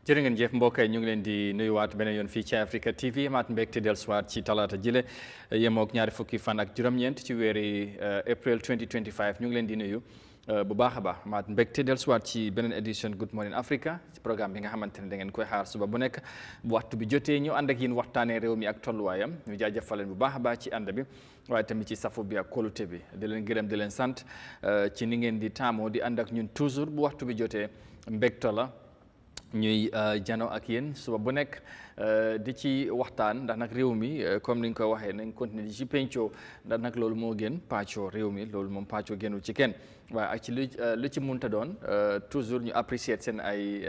jërë ngeen jëf mbokk yi ñu ngi leen di nuyuwaat beneen yoon fii ci Eyeafrica TV amaat mbégte dellusiwaat ci talaata jile yemook ñaari fukki fan ak juróom-ñeent ci weeri April 2025 ñu ngi leen di nuyu bu baax a baax amaat mbégte dellusiwaat ci beneen édition Good Morning Africa ci programme bi nga xamante ne da ngeen koy xaar suba bu nekk bu waxtu bi jotee ñu ànd ak yéen waxtaanee réew mi ak tolluwaayam ñu jaajëfal leen bu baax a baax ci ànd bi waaye tamit ci safo bi ak kóolute bi di leen gërëm di leen sant ci ni ngeen di taamoo di ànd ak ñun toujours bu waxtu bi jotee mbégte la ñuy jano ak yéen suba bu nekk di ci waxtaan ndax nag réew mi comme ni nga ko waxee nañ continuer di ci pencoo ndax nag loolu moo gën pàccoo réew mi loolu moom pàccoo gënul ci kenn waaye ak ci lu ci munta doon toujours ñu apprécier seen ay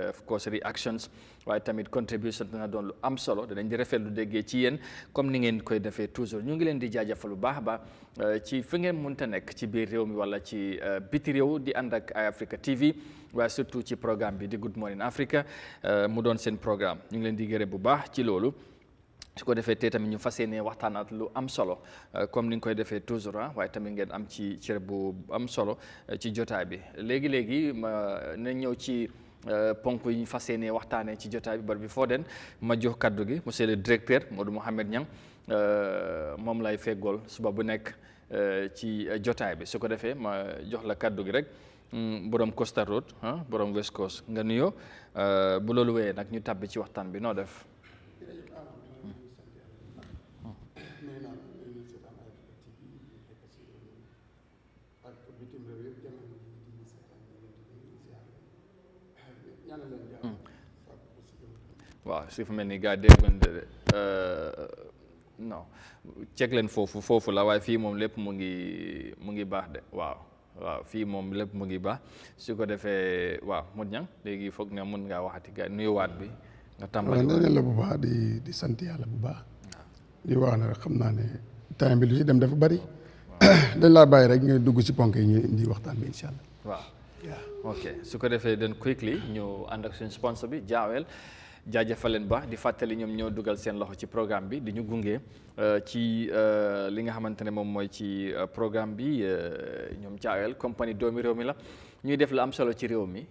of course reactions waaye tamit contribution dana doon lu am solo danañ di rafetlu déggee ci yéen comme ni ngeen koy defee toujours ñu ngi leen di jaajëfal bu baax a baax ci fi ngeen munta nekk ci biir réew mi wala ci biti réew di ànd ak Eyeafrica TV waaye surtout ci programme bi di Good Morning Africa mu doon seen programme ñu ngi leen di gërëm bu baax ci loolu su ko defee te tamit ñu fas yéene waxtaanaat lu am solo comme ni nga koy defee toujours waaye tamit ngeen am ci cër bu am solo ci jotaay bi léegi ma na ñëw ci ponk yi ñu fas yéene waxtaanee ci jotaay bi bari bi foo den ma jox kaddu gi monsieur le directeur Modou Mohamed Niang moom lay feggool suba bu nekk ci jotaay bi su ko defee ma jox la kaddu gi rek borom Costa Road borom West Coast nga nuyoo bu loolu wéyee nag ñu tàbbi ci waxtaan bi noo def. waaw si fu mel ni gars dégg non ceeg leen foofu la waaye fii moom lépp mu ngi baax de waaw fii moom lépp mu ngi baax su ko defee waaw Modou Niang léegi foog ne mën ngaa waxati gars nuyuwaat bi nga tàmbali. waaw nee la bu baax di sant yàlla bu baax. di wax ne rek xam naa ne temps bi lu ci dem dafa bari. dañ laa bàyyi rek nga dugg ci ponk yi ñu indi waxtaan bi incha allah. waaw ok su ko defee den quickly ñu ànd ak suñu sponsor bi jaawel jaajëfal leen baax di fàttali ñoom ñoo dugal seen loxo ci programme bi di ñu gunge ci li nga xamante ne moom mooy ci programme bi ñoom jaawel compagnie doomi réew mi la ñuy def lu am solo ci réew mi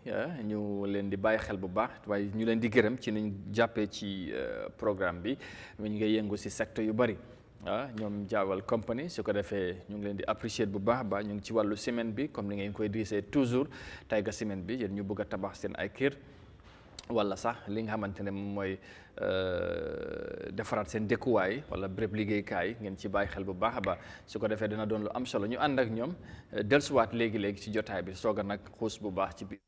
ñu leen di bàyyi xel bu baax waaye ñu leen di gërëm ci niñ jàppee ci programme bi ñu ngi yëngu si secteur yu bari ñoom jaawal compagnie su ko defee ñu ngi leen di apprécier bu baax ba ñu ngi ci wàllu semaine bi comme ni ngeen koy diisee toujours tayga semaine bi yéen ñu bëgg a tabax seen ay kër wala sax li nga xamante ne moom mooy defaraat seen dëkkuwaay wala béréb liggéeykaay ngeen ci bàyyi xel bu baax a baax su ko defee dina doon lu am solo ñu ànd ak ñoom dellusiwaat léegi ci jotaay bi soog a nag xuus bu baax ci biir.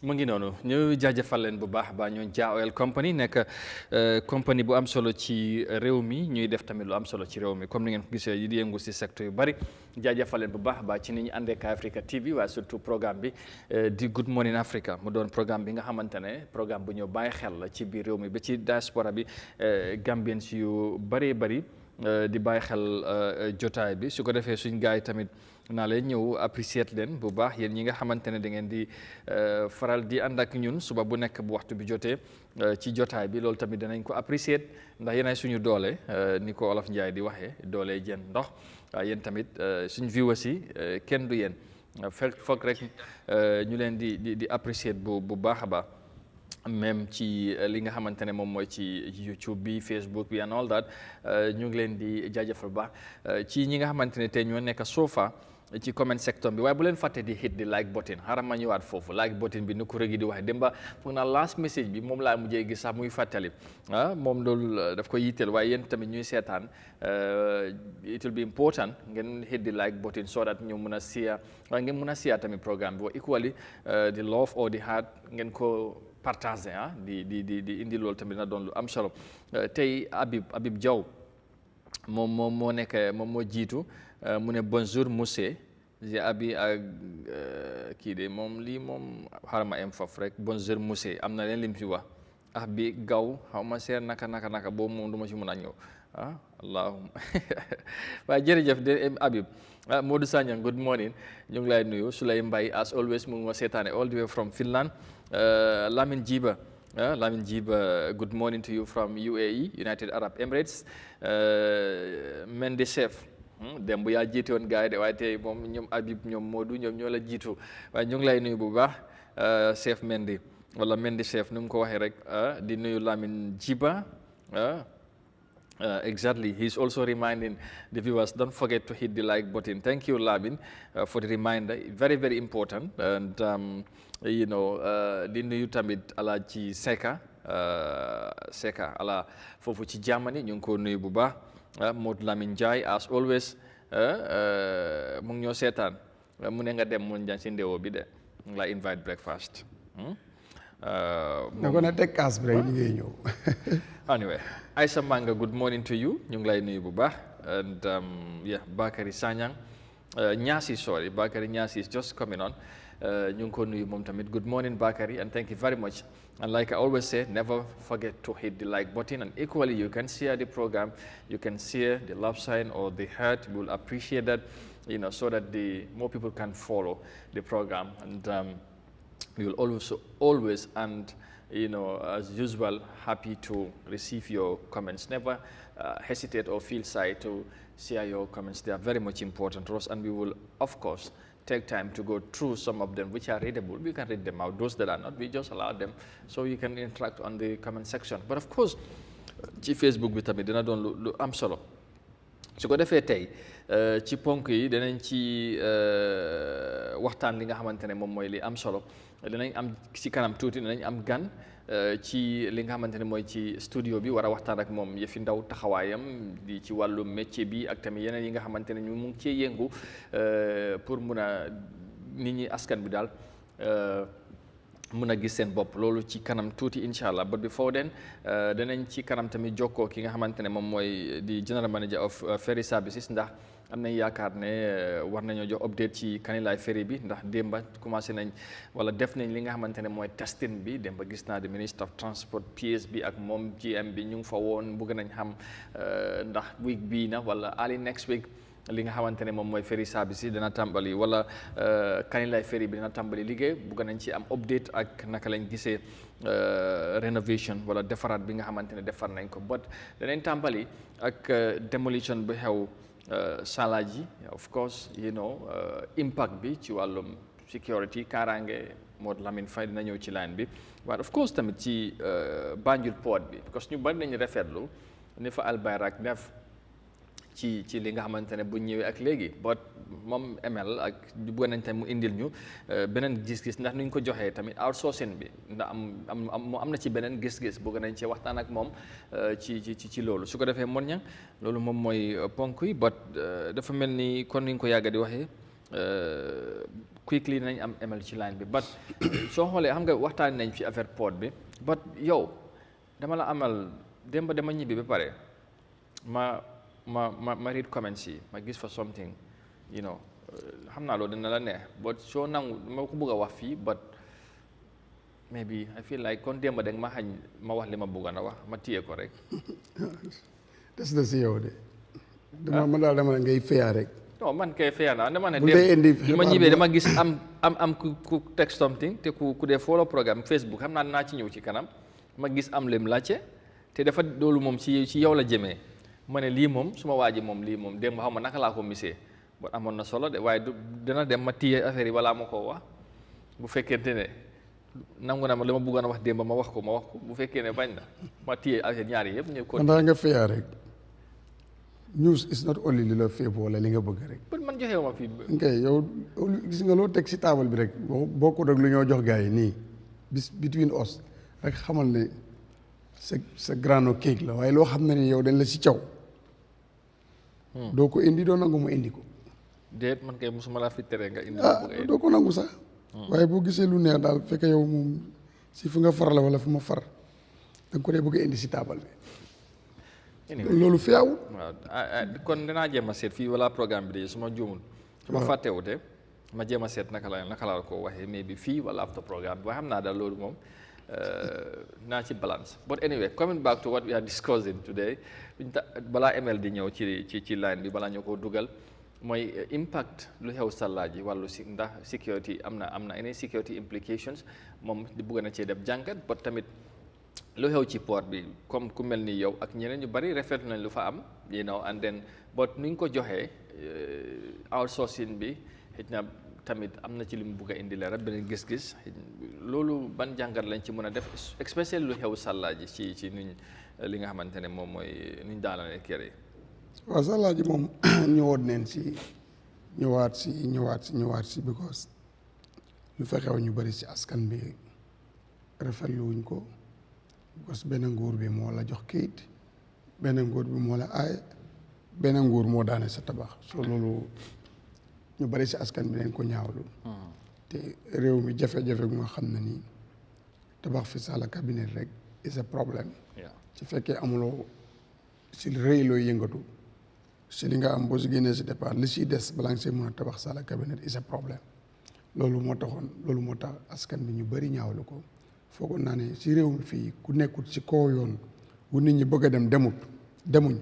mu ngi noonu ñu jaajëfal leen bu baax ba ñoo Jah Oil Company nekk compagnie bu am solo ci réew mi ñuy def tamit lu am solo ci réew mi comme ni ngeen ko gisee yi di yëngu si secteur yu bari jaajëfal leen bu baax ba ci ni ñu àndee ak Eyeafrica TV waaye surtout programme bi di Good Morning Africa mu doon programme bi nga xamante ne programme bu ñëw bàyyi xel la ci biir réew mi ba ci diaspora bi Gambians yu bari di bàyyi xel jotaay bi su ko defee suñ gars yi tamit naa leen ñëw appreciate leen bu baax yéen ñi nga xamante ne da ngeen di faral di ànd ak ñun suba bu nekk bu waxtu bi jotee ci jotaay bi loolu tamit danañ ko apprécier ndax yéenay suñu doole ni ko Olof Njaay di waxee doole jën ndox yéen tamit suñu viewers yi kenn du yéen foog rek ñu leen di apprécier bu baax a baax même ci li nga xamante ne moom mooy ci YouTube bi Facebook bi and all that ñu ngi leen di jaajëfal bu baax ci ñi nga xamante ne tey ñoo nekk sofa ci comment section bi waaye bu leen fàtte di hit di like button xaaral ma ñëwaat foofu like button bi ni ko rëgi di waxee dem ba foog naa last message bi moom laa mujjee gis sax muy fàttali moom loolu daf ko yitteel waaye yéen tamit ñuy seetaan it will be important ngeen hit di like button so that ñu mun a siya waaye ngeen mun a siya tamit programme bi equally the love or the heart ngeen ko partage di indi loolu tamit na doon lu am solo tey Habib Diaw moom moo nekk moom moo jiitu mu ne bonjour monsieur j'ai abi ak kii de moom lii moom xaaral ma am foofu rek bonjour monsieur am na leen lim ci wax bi gaw xaw ma seer naka boobu moom du ma ci mën a ñëw allahumma waaye jërëjëf de Habib Modou Sanyang good morning ñu ngi lay nuyu Sulay Mbay as always mu ngi ma seetaane all the way from Finland Lamin Jiba good morning to you from UAE United Arab Emirates Mendy Chef démb yaa jiite woon gars yi de waaye tey moom ñoom Habib ñoom Modou ñoom ñoo la jiitu waaye ñu ngi lay nuyu bu baax chef Mendy wala Mendy Chef ni mu ko waxee rek di nuyu Lamin Jiba exactly he's also reminding the viewers don't forget to hit the like button thank you Lamin for the reminder very very important and you know di nuyu tamit Alaaji Seka ala foofu ci Germany ñu ngi ko nuyu bu baax Modou Lamine Ndiaye as always mu ngi ñoo seetaan mu ne nga dem mu njan si ndewo bi de mu ngi la invite breakfast na ko na teg kaas bi rek ñu ngi ñëw anyway Aïssa Manga good morning to you ñu ngi lay nuyu bu baax and yeah Bakary Sanyang Bakary Nyasi is just coming on ñu ngi ko nuyu moom tamit good morning Bakary and thank you very much and like I always say never forget to hit the like button and equally you can share the program you can share the love sign or the heart we will appreciate that you know so that the more people can follow the program and we will always and you know as usual happy to receive your comments never hesitate or feel shy to share your comments they are very much important to us and we will of course take time to go through some of them which are readable. We can read them out. Those that are not, we just allow them so you can interact on the comment section. But of course, ci Facebook bi tamit dina doon lu am solo su ko defee tey ci ponk yi danañ ci waxtaan li nga xamante ne moom mooy li am solo danañ am ci kanam tuuti danañ am gan ci li nga xamante ne mooy ci studio bi war a waxtaan ak moom yëfi ndaw taxawaayam di ci wàllu métier bi ak tamit yeneen yi nga xamante ne ñu mu ngi cee yëngu pour mun a nit ñi askan bi daal mun a gis seen bopp loolu ci kanam tuuti incha allah but before then danañ ci kanam tamit jokkoo ki nga xamante ne moom mooy di general manager of ferry services ndax am nañ yaakaar ne war nañoo jox update ci Kanilaay ferry bi ndax démba commencé nañ wala def nañ li nga xamante ne mooy testing bi démba gis naa di ministre of transport PS bi ak moom GM bi ñu ngi fa woon bëgg nañ xam ndax week bii na wala early next week li nga xamante ne moom mooy ferry service yi dina tàmbali wala Kanilaay ferry bi dina tàmbali liggéey bëgg nañ ci am update ak naka lañ gisee renovation wala defaraat bi nga xamante ne defar nañ ko but danañ tàmbali ak demolition bu xew Salaaji of course you know impact bi ci wàllum security kaaraange Modou Lamine Faye dina ñëw ci line bi waaye of course tamit ci Banjul port bi parce que ñu bari nañu rafetlu ni fa Albayrak def ci li nga xamante ne bu ñëwee ak léegi but moom ML ak bëgg nañ tamit mu indil ñu beneen gis-gis ndax nuñ ko joxee tamit outsourcing bi ndax am na ci beneen gis-gis bëgg nañ ci waxtaan ak moom ci loolu su ko defee mon ñang loolu moom mooy ponk yi but dafa mel ni kon niñ ko yàgga di waxee quickly nañ am ML ci line bi but soo xoolee xam nga waxtaan nañ ci affaire port bi but yow dama la amal démb dama ñibbi ba pare ma read comments yi ma gis fa something you know xam naa loolu dina la neex but soo nangu ma ko bëgg a wax fii but maybe I feel like kon démb danga ma xañ ma wax li ma bëggoon a wax ma téye ko rek des na si yow de dama daal dama ngay feyaa rek non man kay feeya naa dama ne bu dee indi bi ma ñibbee dama gis am ku text something te ku dee follow programme Facebook xam naa dinaa ci ñëw ci kanam ma gis am lem laajte te dafa loolu moom ci yow la jëmee ma ne lii moom suma waa ji moom lii moom démb xaw ma naka laa ko misee ba amoon na solo de waaye dina dem ma téye affaire yi balaa ma koo wax bu fekkente ne nangu na ma li ma bëggoon a wax démb ma wax ko bu fekkee ne bañ na ma téye affaire ñaari yëpp ñu ko man nga feeyaa rek news is not only li la féeb wala li nga bëgg rek man joxe ma fii ngay yow gis nga loo teg si taabal bi rek bokkut ak lu ñoo jox gars yi nii between us rek xamal ne sa grano cake la waaye loo xam ne ni yow dañ la si caw doo ko indi doo nangu mu indi ko déet man kay musuma laa fi tere nga indi doo ko nangu sax waaye boo gisee lu neex daal fekk yow moom si fu nga far la wala fu ma far da nga ko dee bëgg a indi si taabal bi loolu feewul waaw kon dinaa jéem a seet fii wala programme bi de su ma juumul su ma fàttewute ma jéem a seet naka la ko waxee mais bi fii wala after programme bi waaye xam naa daal loolu moom naa ci balance but anyway coming back to what we are discussing today balaa ML di ñëw ci line bi balaa ñu ko dugal mooy impact lu xew sàllaaji wàllu si ndax security am na any security implications moom di bëgg na cee def jàngat but tamit lu xew ci port bi comme ku mel ni yow ak ñeneen ñu bari rafetlu nañ lu fa am and then but ni ñu ko joxee outsourcing bi xëy na tamit am na ci li mu bugg a indi leeral beneen gis-gis loolu ban jàngat lañ ci mën a def especially lu xew sàllaaji ci nuñ li nga xamante ne moom mooy nuñ daanale kër yi. waaw sàllaaji moom ñëwoon neen si ñëwaat si because lu fa xew ñu bari si askan bi rafetlu wuñ ko because benn nguur bi moo la jox kayit benn nguur bi moo la aay benn nguur moo daane sa tabax so loolu ñu bari si askan bi dañ ko ñaawlu te réew mi jafe-jafe gu nga xam ne nii tabax fi saala cabinet rek is a problème ci fekkee amuloo si rëy looy yëngatu si li nga am boo si génnee si départ li siy des balaa nga see mën a tabax saala cabinet is a problème loolu moo tax askan bi ñu bari ñaawlu ko foogoon naa ne si réew mi fii ku nekkut si kaw yoon bu nit ñi bëgg a dem demuñ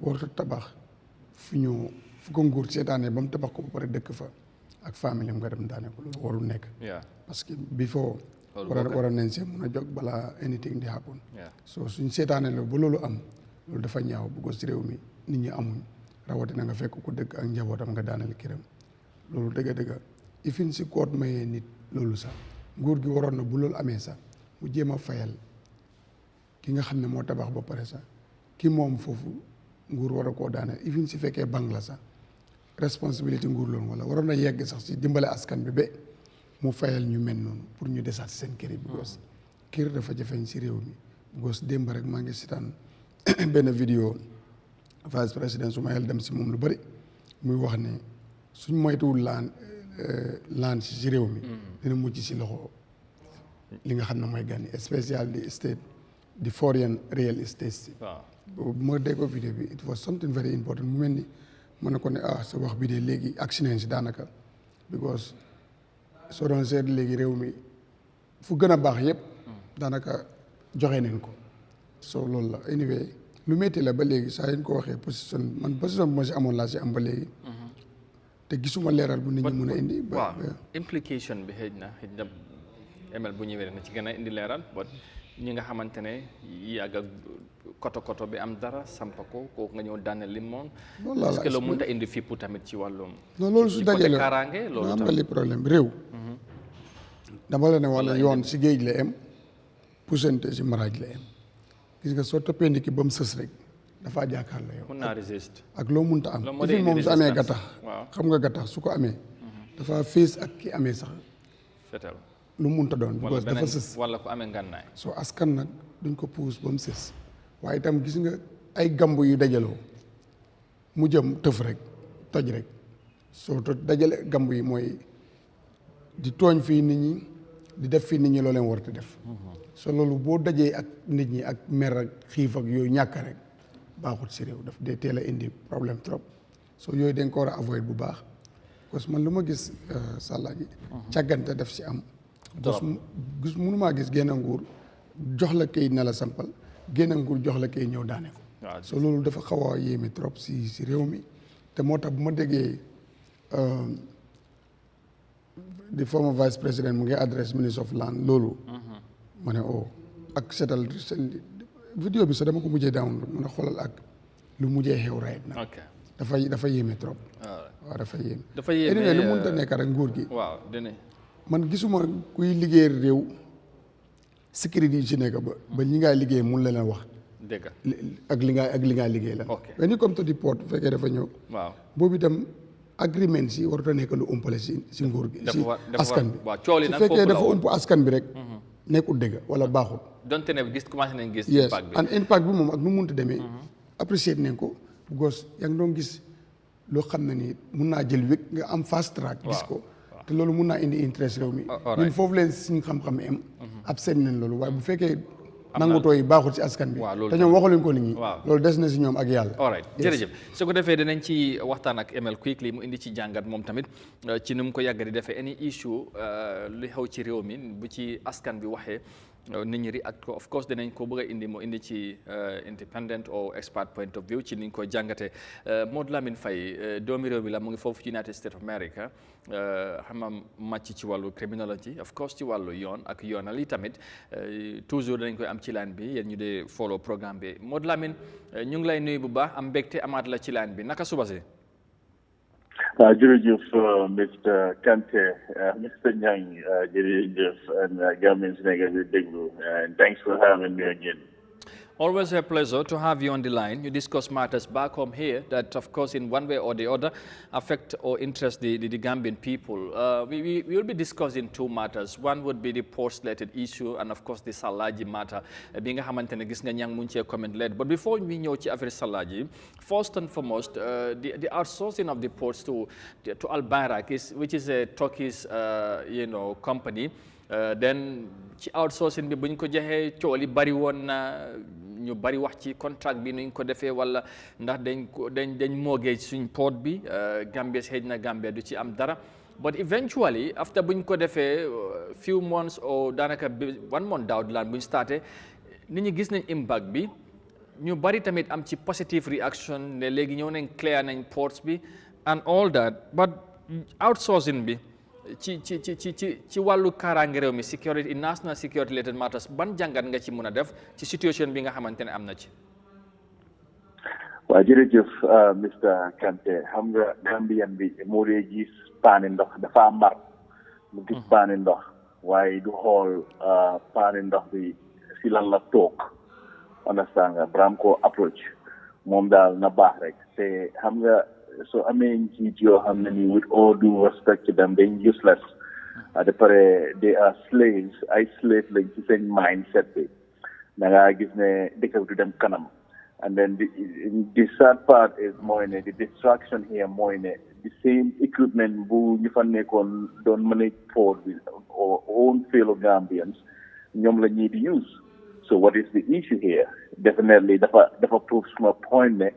warut tabax fu ko nguur seetaanee ba mu tabax ko ba pare dëkk fa ak famille nga dem daane ko loolu warul nekk parce que before war nañ see mën a jóg balaa anything di happen so suñ seetaanee loolu ba loolu am loolu dafa ñaaw bu ko si réew mi nit ñi amuñ rawatina nga fekk ku dëkk ak njabootam nga daaneel kiram loolu dëgg ifin si koot mayee nit loolu sax nguur gi waroon na bu loolu amee sax mu jéem a fayal ki nga xam ne moo tabax ba pare sax ki moom foofu nguur war a koo daaneel ifin si fekkee banque la sax responsabilité nguur loolu wala waroon na yegg sax si dimbale askan bi ba mu fayal ñu mel noonu pour ñu desaat si seen kër yi because kër dafa jafeñ si réew mi because démb rek maa ngi seetaan benn vidéo vice président su ma yel dem si moom lu bari muy wax ne suñ moytuwul laan si réew mi dina mujj si loxo li nga xam ne mooy gan yi spécial di state di foreign real estate si bu ma dégg ko vidéo bi it was something very important mu mel ni mën na ko ne sa wax bi de léegi accident si daanaka because soo doon seet léegi réew mi fu gën a baax yëpp daanaka joxe neen ko so loolu la anyway lu métti la ba léegi saa yéen ko waxee position bu ma si amoon laa si am ba léegi te gisuma leeral bu nit ñi mën a indi waaw implication bi xëy na ML bu ñëwee na ci gën a indi leeral but ñi nga xamante ne yàgg ak koto bi am dara sampa ko kooku nga ñëw daane lim moom est-ce que loolu mënut a indi fippu tamit ci wàllum non loolu su dajale kaaraange loolu am nga li problème réew dama la ne wala yoon si géej la em poussante si maraaj la em gis nga soo toppee nit ki ba mu sës rek dafaa jaakaar la yow mun naa résister ak loo munta am ifin moom su amee gattax xam nga gattax su ko amee dafa fees ak ki amee sax fetal lu munta doon because dafa sës wala ku amee ngànnaay soo askan nag duñ ko puus ba mu sës waaye itam gis nga ay gamb yu dajaloo mu jëm tëf rek toj rek soo dajale gamb yi mooy di tooñ fii nit ñi di def fii nit ñi loo leen war a def so loolu boo dajee ak nit ñi ak mer ak xiif ak yooyu ñàkk rek baaxut si réew daf dee teel a indi problème trop so yooyu dañ ko war a avoid bu baax parce que man lu ma gis sàllaaji càggante def si am gis mënumaa gis génn nguur jox la kayit na la sampal génn nguur jox la kayit ñëw daane ko so loolu dafa xaw a yéeme trop si réew mi te moo tax bu ma déggee the former vice président mu ngi adresse ministre of land loolu ma ne ak seetal vidéo bi sax dama ko mujjee download mën a xoolal ak lu mujjee xew right na dafa yéeme trop waaw dafa yéeme anyway lu mënta nekk rek nguur gi waaw man gisuma kuy liggéey réew sécurité yi ci nekk ba ñi ngaa liggéey mun la leen wax dëgg ak li ngaa liggéey la mais ni comme to di port bu fekkee dafa ñëw waaw boobu itam agreement si warut a nekk lu umpale si nguur gi si askan bi su fekkee dafa ump askan bi rek nekkul dëgg wala baaxul donte ne commencé nañ gis yes and impact bi moom ak nu munti demee apprécier nañ ko because yaa ngi doon gis loo xam ne ni mun naa jël wékk nga am fast track gis ko te loolu mun naa indi interest réew mi ñun foofu leen suñu xam-xam am ab seen nañ loolu waaye bu fekkee nangutoo yi baaxul ci askan bi te ñoom waxaluñ ko nit ñi loolu des na si ñoom ak yàlla all right jërëjëf su ko defee dinañ ci waxtaan ak ML quickly mu indi ci jàngat moom tamit ci ni mu ko yàgg di defee any issue li xew ci réew mi bu ci askan bi waxee nit ñi react ko of course dinañ ko bëgg a indi mu indi ci independent or expert point of view ci niñ ko jàngatee Modou Lamine Faye doomi réew mi la mu ngi foofu ci United States of America xam nga màcc ci wàllu criminology of course ci wàllu yoon ak yoonal yi tamit toujours dinañ koy am ci line bi yéen ñu dee follow programme bi Modou Lamine ñu ngi lay nuyu bu baax am mbégte amaat la ci line bi naka suba si jërëjëf Mr Kanté Mr Nyang jërëjëf Gambian Sénégal di déglu and thanks for having me again. Always a pleasure to have you on the line. You discuss matters back home here that, of course, in one way or the other, affect or interest the Gambian people. We will be discussing two matters. One would be the post-related issue, and of course, the Salaji matter. Being a hamantene gis nga ñang munche comment led. But before we ñëw ci affaire Salaji, first and foremost, the outsourcing of the ports to Al Bayrak, which is a Turkish, company. Then ci outsourcing bi buñ ko joxee cooli bari woon na ñu bari wax ci contract bi nuñ ko defee wala ndax dañ moogee suñ port bi Gambia xëy na Gambia du ci am dara but eventually after buñ ko defee few months or daanaka 1 month daaw laan buñ starté nit ñi gis nañ impact bi ñu bari tamit am ci positive reaction ne léegi ñëw nañ clear nañ ports bi and all that but outsourcing bi ci wàllu kaaraange réew mi security national security related matters ban jàngat nga ci mën a def ci situation bi nga xamante ne am na ci. waaw jërëjëf Mr Kanté xam nga Gambian bi moo dee gis paani ndox dafa mar mu gis paani ndox waaye du xool paani ndox bi si lan la toog understand nga bram ko approach moom daal na baax rek te xam nga so amee njiit yoo xam ne ni with all due respect to them they're useless de pare they are slaves ay slave lañ ci seen mindset bi da ngaa gis ne dëkk bi du dem kanam and then the sad part is mooy ne the distraction here mooy ne the same equipment bu ñu fa nekkoon doon manage port bi or own fellow Gambians ñoom la ñuy di use so what is the issue here definitely dafa prove suma point ne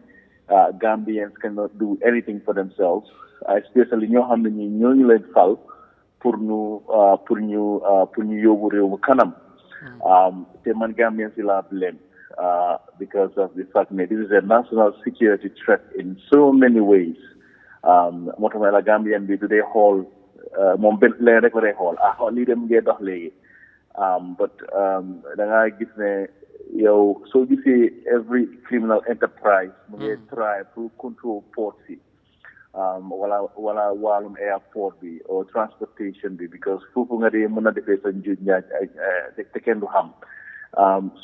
Gambians cannot do anything for themselves, especially ñoo xam ne ñooñu leen fal pour ñu yóbbu réew mu kanam. Te man Gambians yi laa blame because of the fact that this is a national security threat in so many ways. moo tax la Gambian bi du dee xool moom benn leen rek la dee xool lii dem ngee dox léegi but da ngaa gis ne. yow soo gisee every criminal enterprise mu ngi try to control ports yi wala wàllum airport bi or transportation bi because foofu nga dee mën a defee sa njuuj njaaj te kenn du xam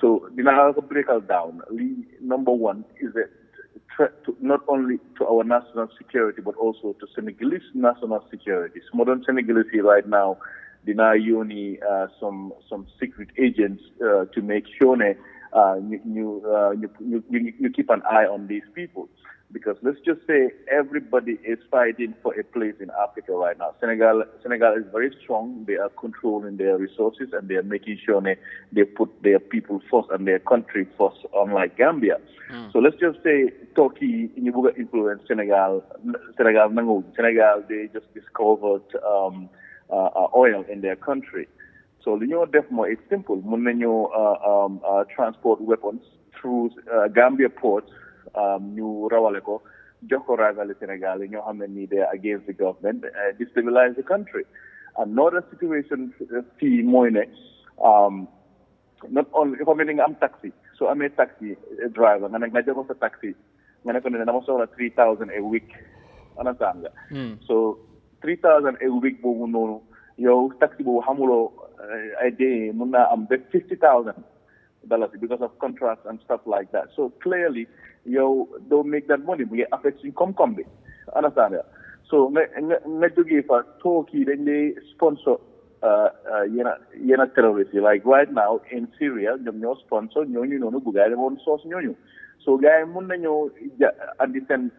so dinaa ko breakal down lii number one is a threat to not only to our national security but also to Senegalese national security su ma doon Senegalese yi right now dinaa yónni some secret agents to make sure ne you keep an eye on these people because let's just say everybody is fighting for a place in Africa right now. Senegal is very strong. They are controlling their resources and they are making sure they put their people first and their country first, unlike Gambia. So let's just say Turkey influence Senegal. Senegal, they just discovered oil in their country. So the new def more is simple. Mun nañu transport weapons through Gambia ports, ñu rawale ko jox ko rival Sénégal yi ñoo xam ne nii they are against the government destabilize the country. Another situation fii mooy ne not only if ni nga am taxi so amee taxi driver nga jox ko sa taxi nga ne ko ne dama soxla 3,000 a week understand nga so 3,000 a week boobu noonu yow taxi boobu xamuloo ay day mun naa am ba $50,000 because of contracts and stuff like that. So clearly, you don't make that money. We affect income combi. Understand that? So me give for Turkey, then they sponsor terrorists. Like right now in Syria, they sponsor no bugai they won't source no. So guy munda nyo understand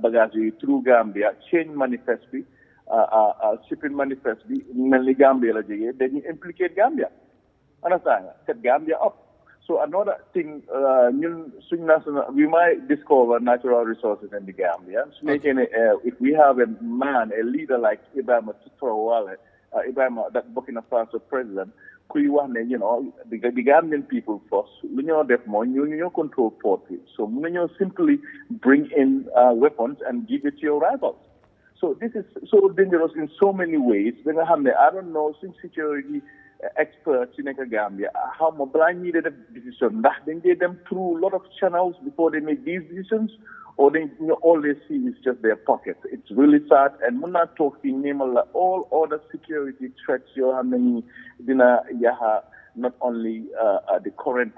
bagage through Gambia change manifest be shipping manifest be mainly Gambia la jege then you implicate Gambia. Understand? Set Gambia up. So another thing, we might discover natural resources in the Gambia. If we have a man, a leader like Ibrahim Traoré, that Burkina Faso president, the Gambian people first, you control port. So you simply bring in weapons and give it to your rivals. So this is so dangerous in so many ways. I don't know, since security experts in Gambia, how Mobile needed a decision. They get them through a lot of channels before they make these decisions, or all they see is just their pockets. It's really sad. And when I talk to name all other security threats, you have many, not only the current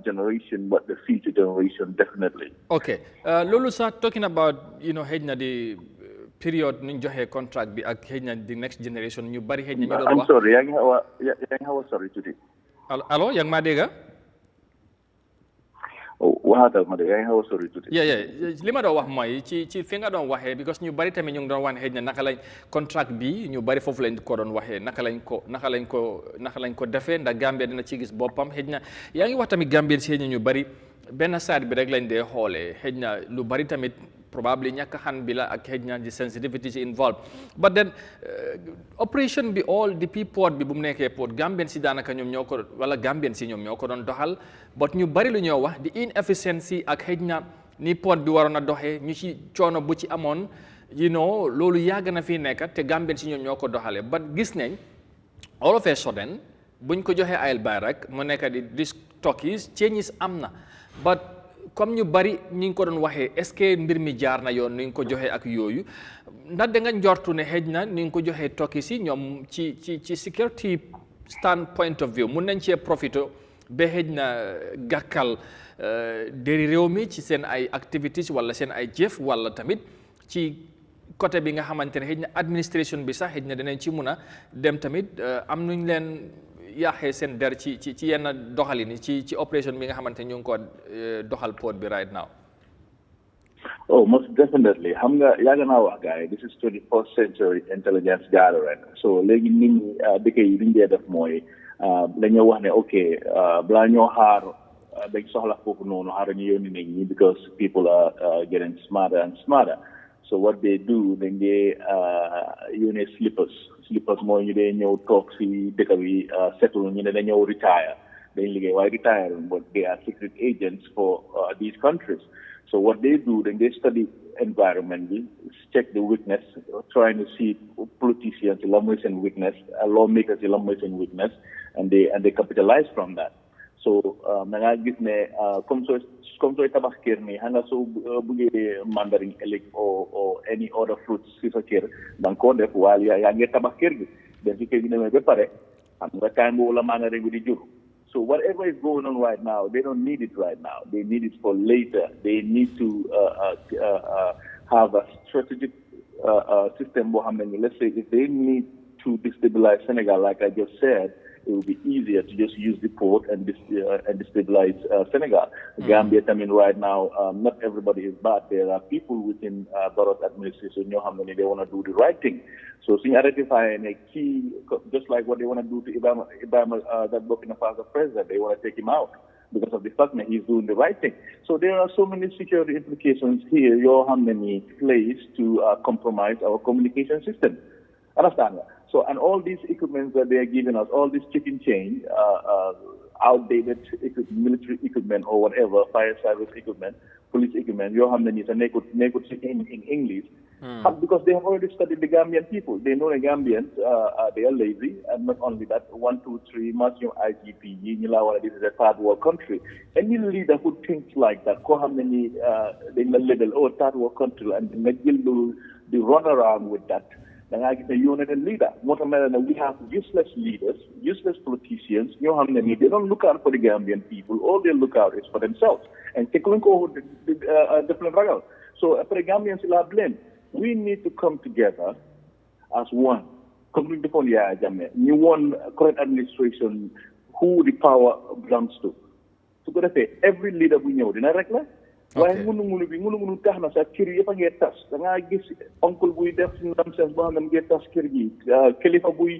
generation, but the future generation, definitely. Okay. Lulu, sir, talking about, the period ni joxe contract bi ak xeyna the next generation ñu bari xeyna ñu doon wax. I'm sorry, yang hawa sorry today. Allo, yang ma dega? Waxatal ma dega yang hawa sorry today. Li ma doon wax mooy ci fi nga doon waxee because ñu bari tamit ñu ngi doon wax xeyna naka lañ contract bi ñu bari foofu lañ ko doon waxee naka lañ ko defee ndax Gambia dina ci gis boppam xeyna yaa ngi wax tamit Gambia ci ñu bari benn side bi rek lañ dee xoolee xeyna lu bari tamit probably ñàkk xan bi la ak xëy di sensitivities involved but then operation bi all depuis port bi bu mu nekkee port Gambien si daanaka ñoom ñoo ko wala Gambien si ñoom ñoo ko doon doxal but ñu bari lu ñoo wax di inefficiency ak xëy na ni port bi waroon a doxee ñu ci coono bu ci amoon loolu yàgg na fi nekk te Gambien si ñoom ñoo ko doxalee but gis nañ all of a sudden buñ ko joxee ayel bay rek mu nekk di dis talkies changes am na but comme ñu bari ñi ngi ko doon waxee est-ce que mbir mi jaar na yoon ni nga ko joxee ak yooyu ndax da nga njortu ne xëj na ni nga ko joxee tokki si ñoom ci security standpoint of view mun nañ cee profité ba xëj na gàkkal déri réew mi ci seen ay activities wala seen ay jëf wala tamit ci côté bi nga xamante ne xëj na administration bi sax xëj na dinañ ci mun a dem tamit am nuñ leen yaaxee seen der ci yenn doxalin ci opération bi nga xamante ñu ngi ko doxal port bi right now. Oh, most definitely. Xam nga yàgg naa wax gars yi this is 21st century intelligence gathering so léegi nit ñi dëkk yi li ñu dee def mooy dañoo wax ne ok balaa ñoo xaar dañ soxla foofu noonu xaar ñu yónni nit ñi because people are getting smarter and smarter. So what they do, then they use slippers. Slippers more you they ñëw toog si dëkk bi settle ñu ne dañoo retire. Dañ liggéey waaye retire but they are secret agents for these countries. So what they do, then they study environment, check the weakness, trying to see politicians and weakness, lawmakers and weakness, and they capitalize from that. So nga gis ne comme sooy tabax kër nii xam nga soo buggee mandarin elig or any other fruits si sa kër da nga koo def waaye yaa ngi tabax kër gi den si kër gi demee ba pare xam nga time boobu la mandarin bi di jur. So whatever is going on right now, they don't need it right now. They need it for later. They need to have a strategic system. Let's say if they need to destabilize Senegal, like I just said, it will be easier to just use the port and destabilize Senegal. Gambia, I mean, right now, not everybody is bad. There are people within Barrow's administration, they want to do the right thing. So, seeing identifying a key, just like what they want to do to Ibama that Burkina Faso president, they want to take him out because of the fact that he's doing the right thing. So there are so many security implications here. Your many plays to compromise our communication system. Understand that? So, and all these equipments that they are giving us, all this chicken change, outdated military equipment or whatever, fire service equipment, police equipment, you have many in English. Because they have already studied the Gambian people. They know the Gambians, they are lazy, and not only that, 1, 2, 3, maximum IGP, this is a third world country. Any leader who thinks like that, how many, they little, third world country, and they run around with that. Then I get a united leader. We have useless leaders, useless politicians. They don't look out for the Gambian people. All they look out is for themselves. And take a look over the different struggle. So for the Gambians, will blame. We need to come together as one. Completely upon Yahya Jammeh. You want current administration who the power belongs to. So go say every leader we know, did I recollect? Why munu tax na sa kër yëpp a ngee tas da ngaa gis oncle buy def nonsense boo xam ne mu ngee tas kër gi kilifa buy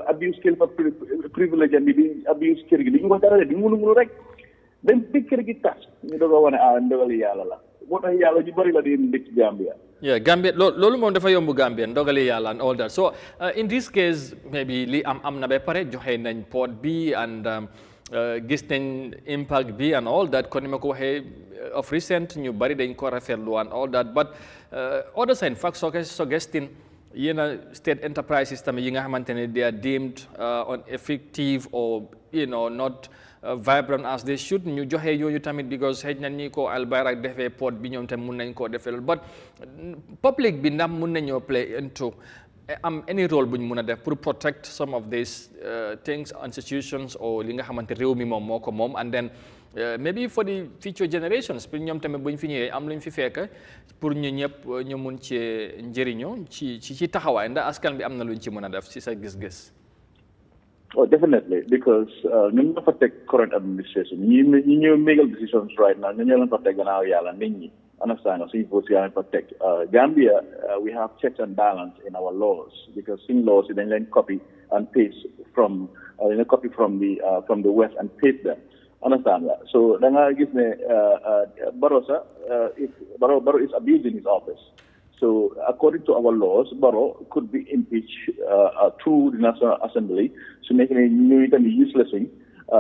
abuse kilifa privilege am bi di abuse kër gi dañu wax dara di munu rek dañ di kër gi tas ñu doog a wane ndogali yàlla la moo tax yàlla ñu bëri la di ndëkk Gambia. Yeah, Gambia loolu moom dafa yomb Gambia ndogali yàlla and all that. So in this case maybe li am na ba pare joxe nañ port bi and gis nañ impact bi and all that kon ni ma ko waxee of recent ñu bari dañ ko rafetlu and all that, but other side fact suggesting yéen state enterprises tamit yi nga xamante ne they are deemed ineffective or not vibrant as they should ñu joxe yooyu tamit because xëy na ni ko Albayrak defee port bi ñoom tamit mun nañ koo defee but public bi ndax mun nañoo play into any role bu ñu mun a def pour protect some of these things, institutions or li nga xamante réew mi moom moo ko moom and then maybe for the future generations pour ñoom tamit bu ñu fi ñëwee am lu ñu fi fekk pour ñu ñëpp ñu mun ci njëriñoo ci taxawaay ndax askan bi am na lu ñu ci mun a def ci sa gis-gis. Oh, definitely, because ñu ñoo fa teg current administration ñi ñoo make decisions right now ñu ñoo leen fa teg gannaaw yàlla nit ñi. Understand? So you protect Gambia. We have checks and balance in our laws because in laws they then copy and paste from the west and paste them. Understand that? So then I give me Barrow is abusing his office. So according to our laws, Barrow could be impeached through the National Assembly, so making a new useless thing.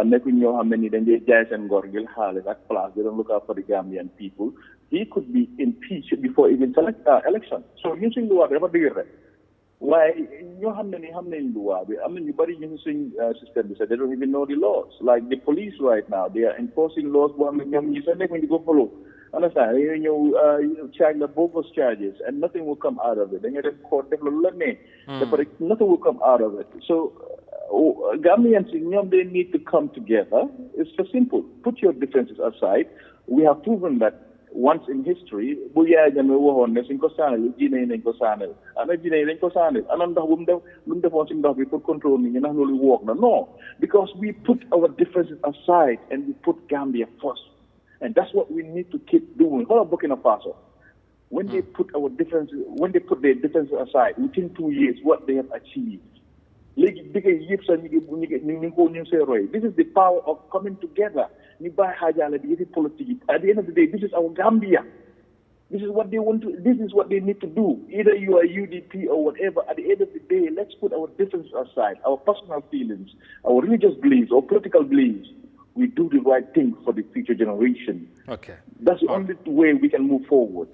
Making how many then they guys and Gorgil Hales at plus they don't look out for the Gambian people. He could be impeached before even election. So using law never do it. Why you how many law? I mean nobody using system they don't even know the laws. Like the police right now, they are enforcing laws you said they're going to go follow. Understand? You charge the bogus charges and nothing will come out of it. Then you have court nothing will come out of it. So Gambians, they need to come together. It's so simple. Put your differences aside. We have proven that once in history, Yahya Jammeh waxoon ne suñ ko saanal diine nañ ko saanal ana diine nañ ko saanal ana ndax bu mu defoon si ndox bi pour contrôle nit ñi ndax loolu woog na no, because we put our differences aside and we put Gambia first, and that's what we need to keep doing. How about Burkina Faso? When they put their differences aside, within 2 years, what they have achieved. This is the power of coming together. At the end of the day, this is our Gambia. This is what they want to. This is what they need to do. Either you are UDP or whatever. At the end of the day, let's put our differences aside, our personal feelings, our religious beliefs, or political beliefs. We do the right thing for the future generation. Okay, that's the only way we can move forward.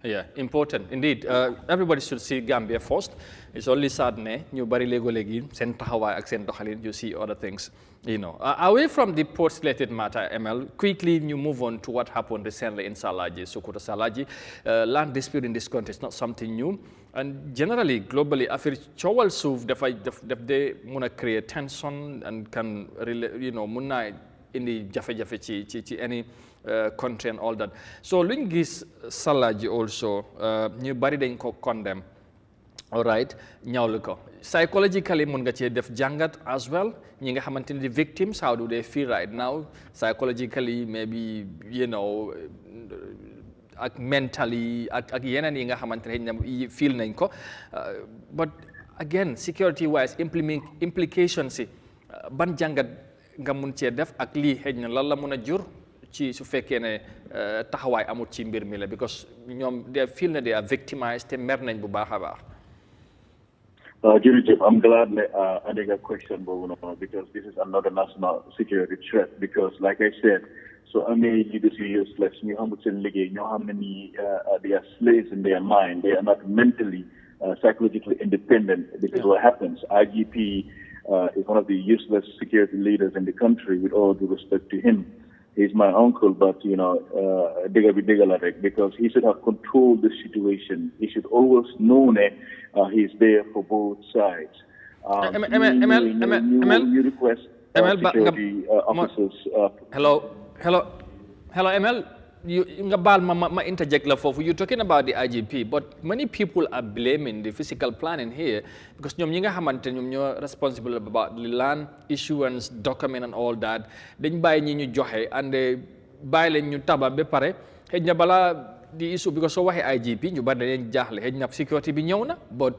Yeah, important indeed. Everybody should see Gambia first. It's only sad ne ñu bari léegi seen taxawaay ak seen doxalin you see other things, Away from the port-related matter, ML, quickly you move on to what happened recently in Salaji, Sokoto Salaji. Land dispute in this country is not something new. And generally, globally, after Chowal Souf, they wanna create tension and can, muna in the jafe-jafe chi any country and all that. So, Lingis Salaji also, new body then condemn. All right, ñawlu psychologically mun nga ci def jangat as well. Ñi nga xamanteni the victims, how do they feel right now psychologically, maybe ak mentally ak yeneen yi nga xamanteni feel nañ ko, but again security wise implications ban jangat nga mun ci def ak li xejna lan la mëna jur ci su fekkee ne taxawaay amul ci mbir mi la, because ñoom they feel ne they are victimized te mer nañ bu baax a baax. Jurij, I'm glad I did a question, because this is another national security threat. Because, like I said, so I mean, leaders are useless. You know how many they are slaves in their mind. They are not mentally, psychologically independent. This is what happens. IGP is one of the useless security leaders in the country. With all due respect to him, he's my uncle, but because he should have controlled the situation. He should always know that he's there for both sides. You request security officers. Hello, ML. You interject you're talking about the IGP, but many people are blaming the physical planning here because you're responsible about the land issuance document and all that. Then buy ñu joxe and buy leen ñu taba ba pare xejna bala the issue because so waxe IGP ñu ba dañ jaxlé xejna security bi ñew na but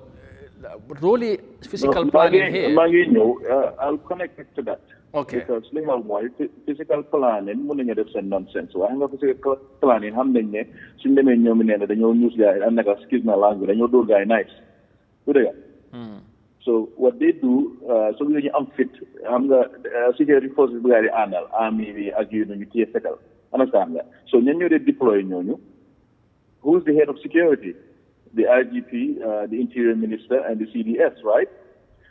really physical planning here. I'll connect it to that. Okay. Because physical planning, we don't have nonsense. So I physical planning. Ham denye, suñ demé ñoom né dañoo news guy and like excuse my language, dañoo do guy nice. So what they do, so we are unfit. Security forces guy anal, army we argue no ñu federal. Understand that? So ñoo they deploy ñooñu. Who's the head of security? The IGP, the Interior Minister, and the CDS, right?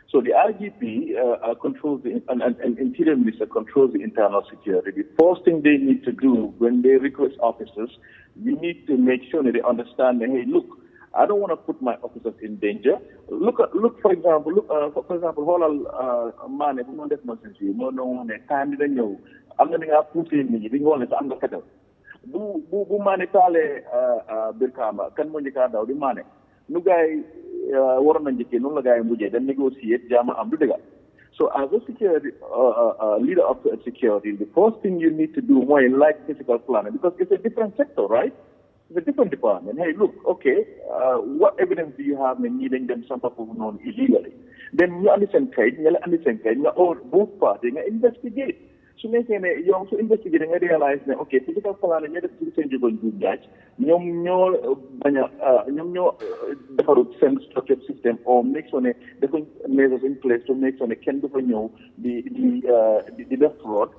So the IGP controls and Interior Minister controls the internal security. The first thing they need to do when they request officers, you need to make sure that they understand that, hey, look, I don't want to put my officers in danger. Look for example, whole man, if you want that nonsense, you know, time than you. I'm going to put in me. You want to understand. Bu mane tale Birkama kan mo njëkka daw di mane nu gaay waroon na njëkkee noonu la gaay mujjee dañ négocier jaama am du dëgga. So as a security leader of security, the first thing you need to do more like physical planning, because it's a different sector, right? It's a different department. Hey, look, okay, what evidence do you have in needing them some people known illegally? Then you understand both parties investigate. So you also investigating and realize that okay, physical planning ñe def ci seen jogon du jaaj ñom ñoo baña ñom ñoo defaru seen structured system or make sure ne dafa measures in place to make sure ne kenn du fa ñëw di def fraud.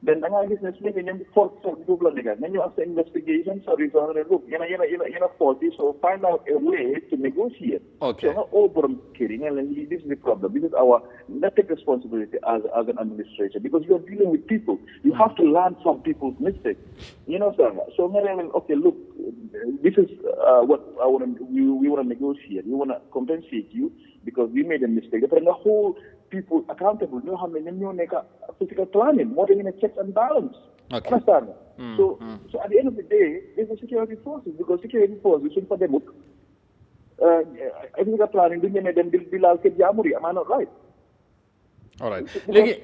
Then da nga gis ne su nekkee ñoom force du la negal nañu as investigation service on look yena faulty, so find out a way to negotiate. Okay. So all borom kidding and this is the problem. This is our ethic responsibility as an administrator, because you are dealing with people. You have to learn from people's mistakes. You know, sir. So okay, look, this is what we want to negotiate. We want to compensate you because we made a mistake. But the whole people accountable, know how many physical planning, more than checks and balance. Okay. Understand? So at the end of the day, it's the security forces, because security forces should for them physical planning doing them bill am I not right? All right. So this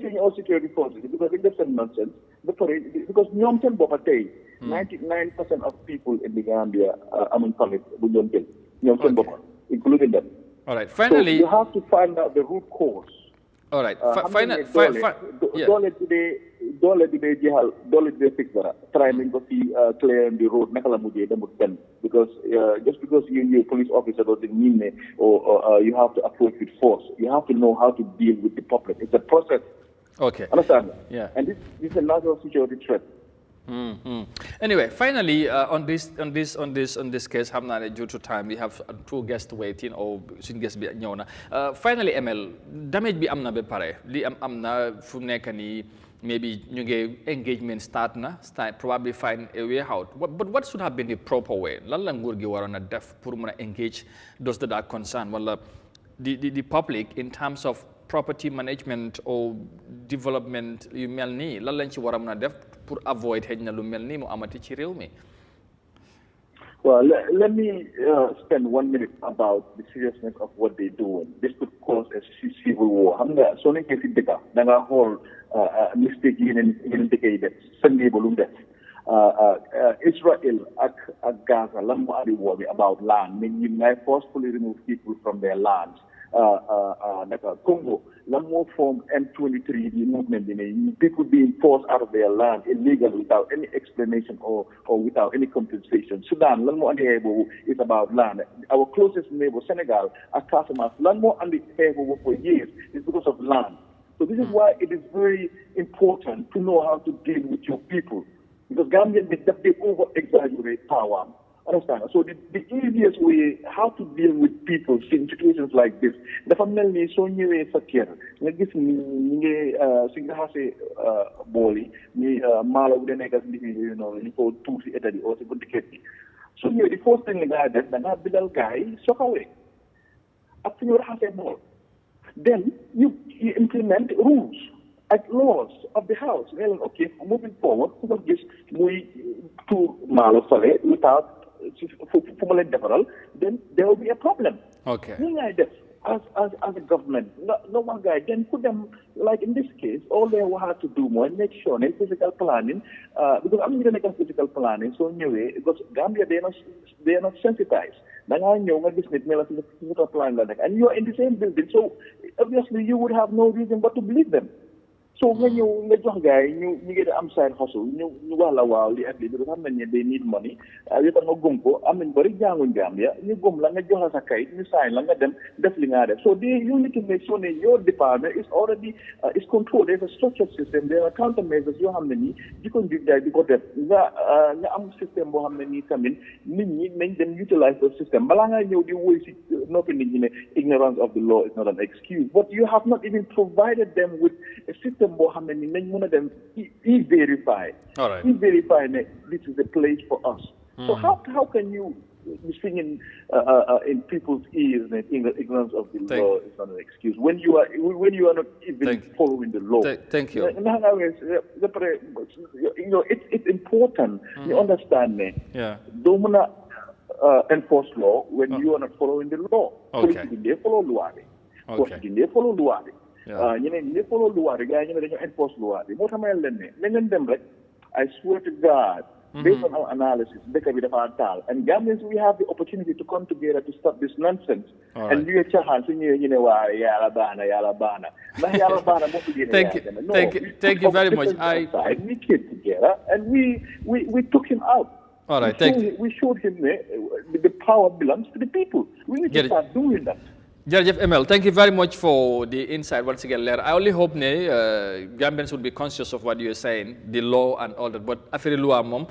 is all security forces, because it doesn't nonsense. Because ñoom seen boppa tey 99% of people in the Gambia amuñ permit bu ñoom jël ñoom seen boppa including them. All right. Finally, so you have to find out the root cause. All right. Dole bi day jeexal dole bi day fix dara try nañ ko fi clear the road naka la mujjee demut benn, because just because you're a police officer doesn't mean ne or you have to approach with force. You have to know how to deal with the public. It's a process. Okay. Understand? Yeah. And this is a national security threat. Anyway, finally, on this case, due to time, we have two guests waiting, or suñ guest bi ñëw na. Finally, ML, damage bi am na ba pare li am na fu nekk nii maybe ñu ngi engagement start probably find a way out. But what should have been the proper way? Lan la nguur gi waroon a def pour mën a engage those that are concerned, wala the public in terms of property management or development yu mel nii lan lañ ci war a mën a def pour avoid xëy na lu mel nii mu amati ci réew mi. Well, let me spend 1 minute about the seriousness of what they're doing. This could cause a civil war. Xam nga soo nekkee si dëkk da nga xool mistake yeneen dëkk yi def seen neighbor lu mu def. Israel ak Gaza lan moo andi war bi about land. Mean you may forcefully remove people from their lands. Congo lan moo form M23 the movement people being forced out of their land illegally without any explanation or without any compensation. Sudan lan moo andi xeex boobu is about land. Our closest neighbor Senegal ak Casamance lan moo andi xeex boobu for years is because of land. So this is why it is very important to know how to deal with your people. Because Gambians, they over-exaggerate power. Understand? So the easiest way how to deal with people in situations like this, dafa mel ni soo ñëwee sa kër nga gis ni ñi ngi si nga xasee bool yi ni maalo bu dee nekk si liggéey noonu ñu ko tuur si état bi oo si bunti kër gi soo ñëwee di first thing nga def da ngaa bindal gars yi sokawee ak fu ñu raxasee bool. Then you implement rules and laws of the house. Well, okay, moving forward, to Malofale without then there will be a problem. Okay. As a government, no one guy then put them like in this case. All they will have to do more make sure physical planning. Because I'm going to make physical planning. So anyway, because Gambia they are not sensitized. And you are in the same building, so obviously you would have no reason but to believe them. So when you get an side hustle, they need money. You can go I mean, very young in Gambia. You go lang a kite, you sign lang them, definitely. So you need to make sure that your department is already is controlled. There's a structured system. There are countermeasures. You have many. You can do that because the system how many come in. Make them utilize the system. Balanga you not in ignorance of the law is not an excuse. But you have not even provided them with a system. Them e-verify. All right. E-verify that this is a place for us. So how can you be singing in people's ears that ignorance of the law is not an excuse when you are not even following the law? Thank you. It's important. You understand me? Yeah. Don't enforce law when you are not following the law. Okay. They follow law. They follow law. They follow law. They enforce law. I swear to God, based on our analysis, and Gambians, we have the opportunity to come together to stop this nonsense. All and right. Thank you very much. We came together and we took him out. All right, we showed him the power belongs to the people. We need to start doing that. Jërëjëf ML, thank you very much for the insight once again. I only hope Gambians will be conscious of what you're saying, the law and all that. But affaire loi mom,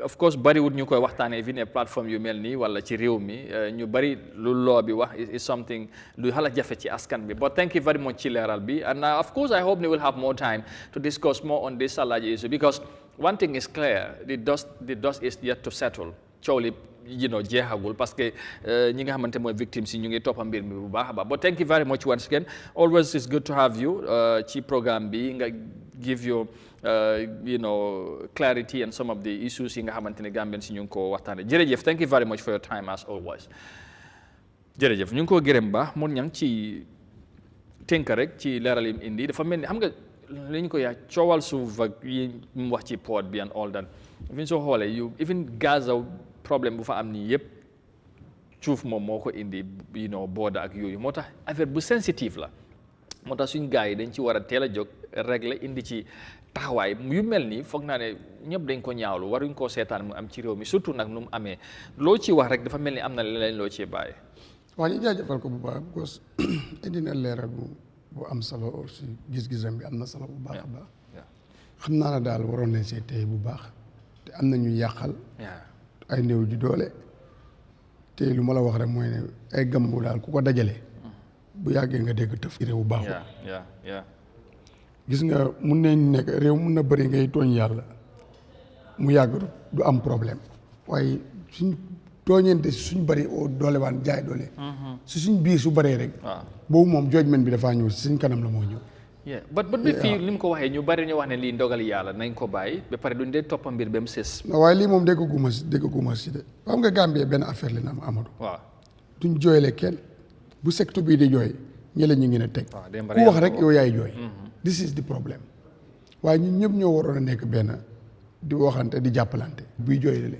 of course, bari would ñu koy waxtaane even a platform yu mel nii wala ci réew mi ñu bari lu law bi wax is something lu xala jafe ci askan bi. But thank you very much ci leeral bi. And of course, I hope we will have more time to discuss more on this Salaji issue because one thing is clear, the dust is yet to settle. Coow jeexagul parce que ñi nga xamante mooy victimes yi ñu ngi toppa mbir mi bu baax a baax but thank you very much once again always it's good to have you ci programme bi nga give your clarity and some of the issues yi nga xamante ne Gambians si ñu ngi ko waxtaane jërëjëf thank you very much for your time as always jërëjëf ñu ngi ko gërëm baax mun ñang ci tënk rek ci leeral yi indi dafa mel ni xam nga li ñu ko yaa coowal suuf ak yi mu wax ci port bi and all that even soo xoolee even Gaza problème bu fa am nii yëpp suuf moom moo ko indi border ak yooyu moo tax affaire bu sensitive la moo tax suñ gars yi dañ ci war a teel a jóg régler indi ci taxawaay yu mel nii foog naa ne ñëpp dañ ko ñaawlu waruñ koo seetaan mu am ci réew mi surtout nag nu mu amee loo ci wax rek dafa mel ni am na leneen loo ci bàyyi. waaw ñu jaajëfal ko bu baax because indi na leeral bu am solo aussi gis-gisam bi am na solo bu baax a baax. xam naa ne daal waroon nañ see tey bu baax te am na ñu yàqal. ay néew ji doole te lu ma la wax rek mooy ne ay gambu daal ku ko dajale bu yàggee nga dégg tëf réew baaxul gis nga mun nañ nekk réew mun na bëri ngay tooñ yàlla mu yàgg du am problème waaye suñ tooñeente si suñ bëri oo doole waan jaay doole si suñ biir su bëree rek boobu moom judgment bi dafaa ñëw si suñ kanam la moo ñëw but bi fii li mu ko waxee ñu bari ñu wax ne lii ndogal yàlla nañ ko bàyyi ba pare duñ dee toppa mbir ba mu sës. waaye lii moom dégg guma si de xam nga Gambie benn affaire la na am Amadou. waaw duñ jooyle kenn bu secteur bii di jooy ñële ñu ngi ne teg. ku wax rek yow yaay jooy. this is the problème waaye ñun ñëpp ñoo waroon a nekk benn di waxante di jàppalante buy jooyle le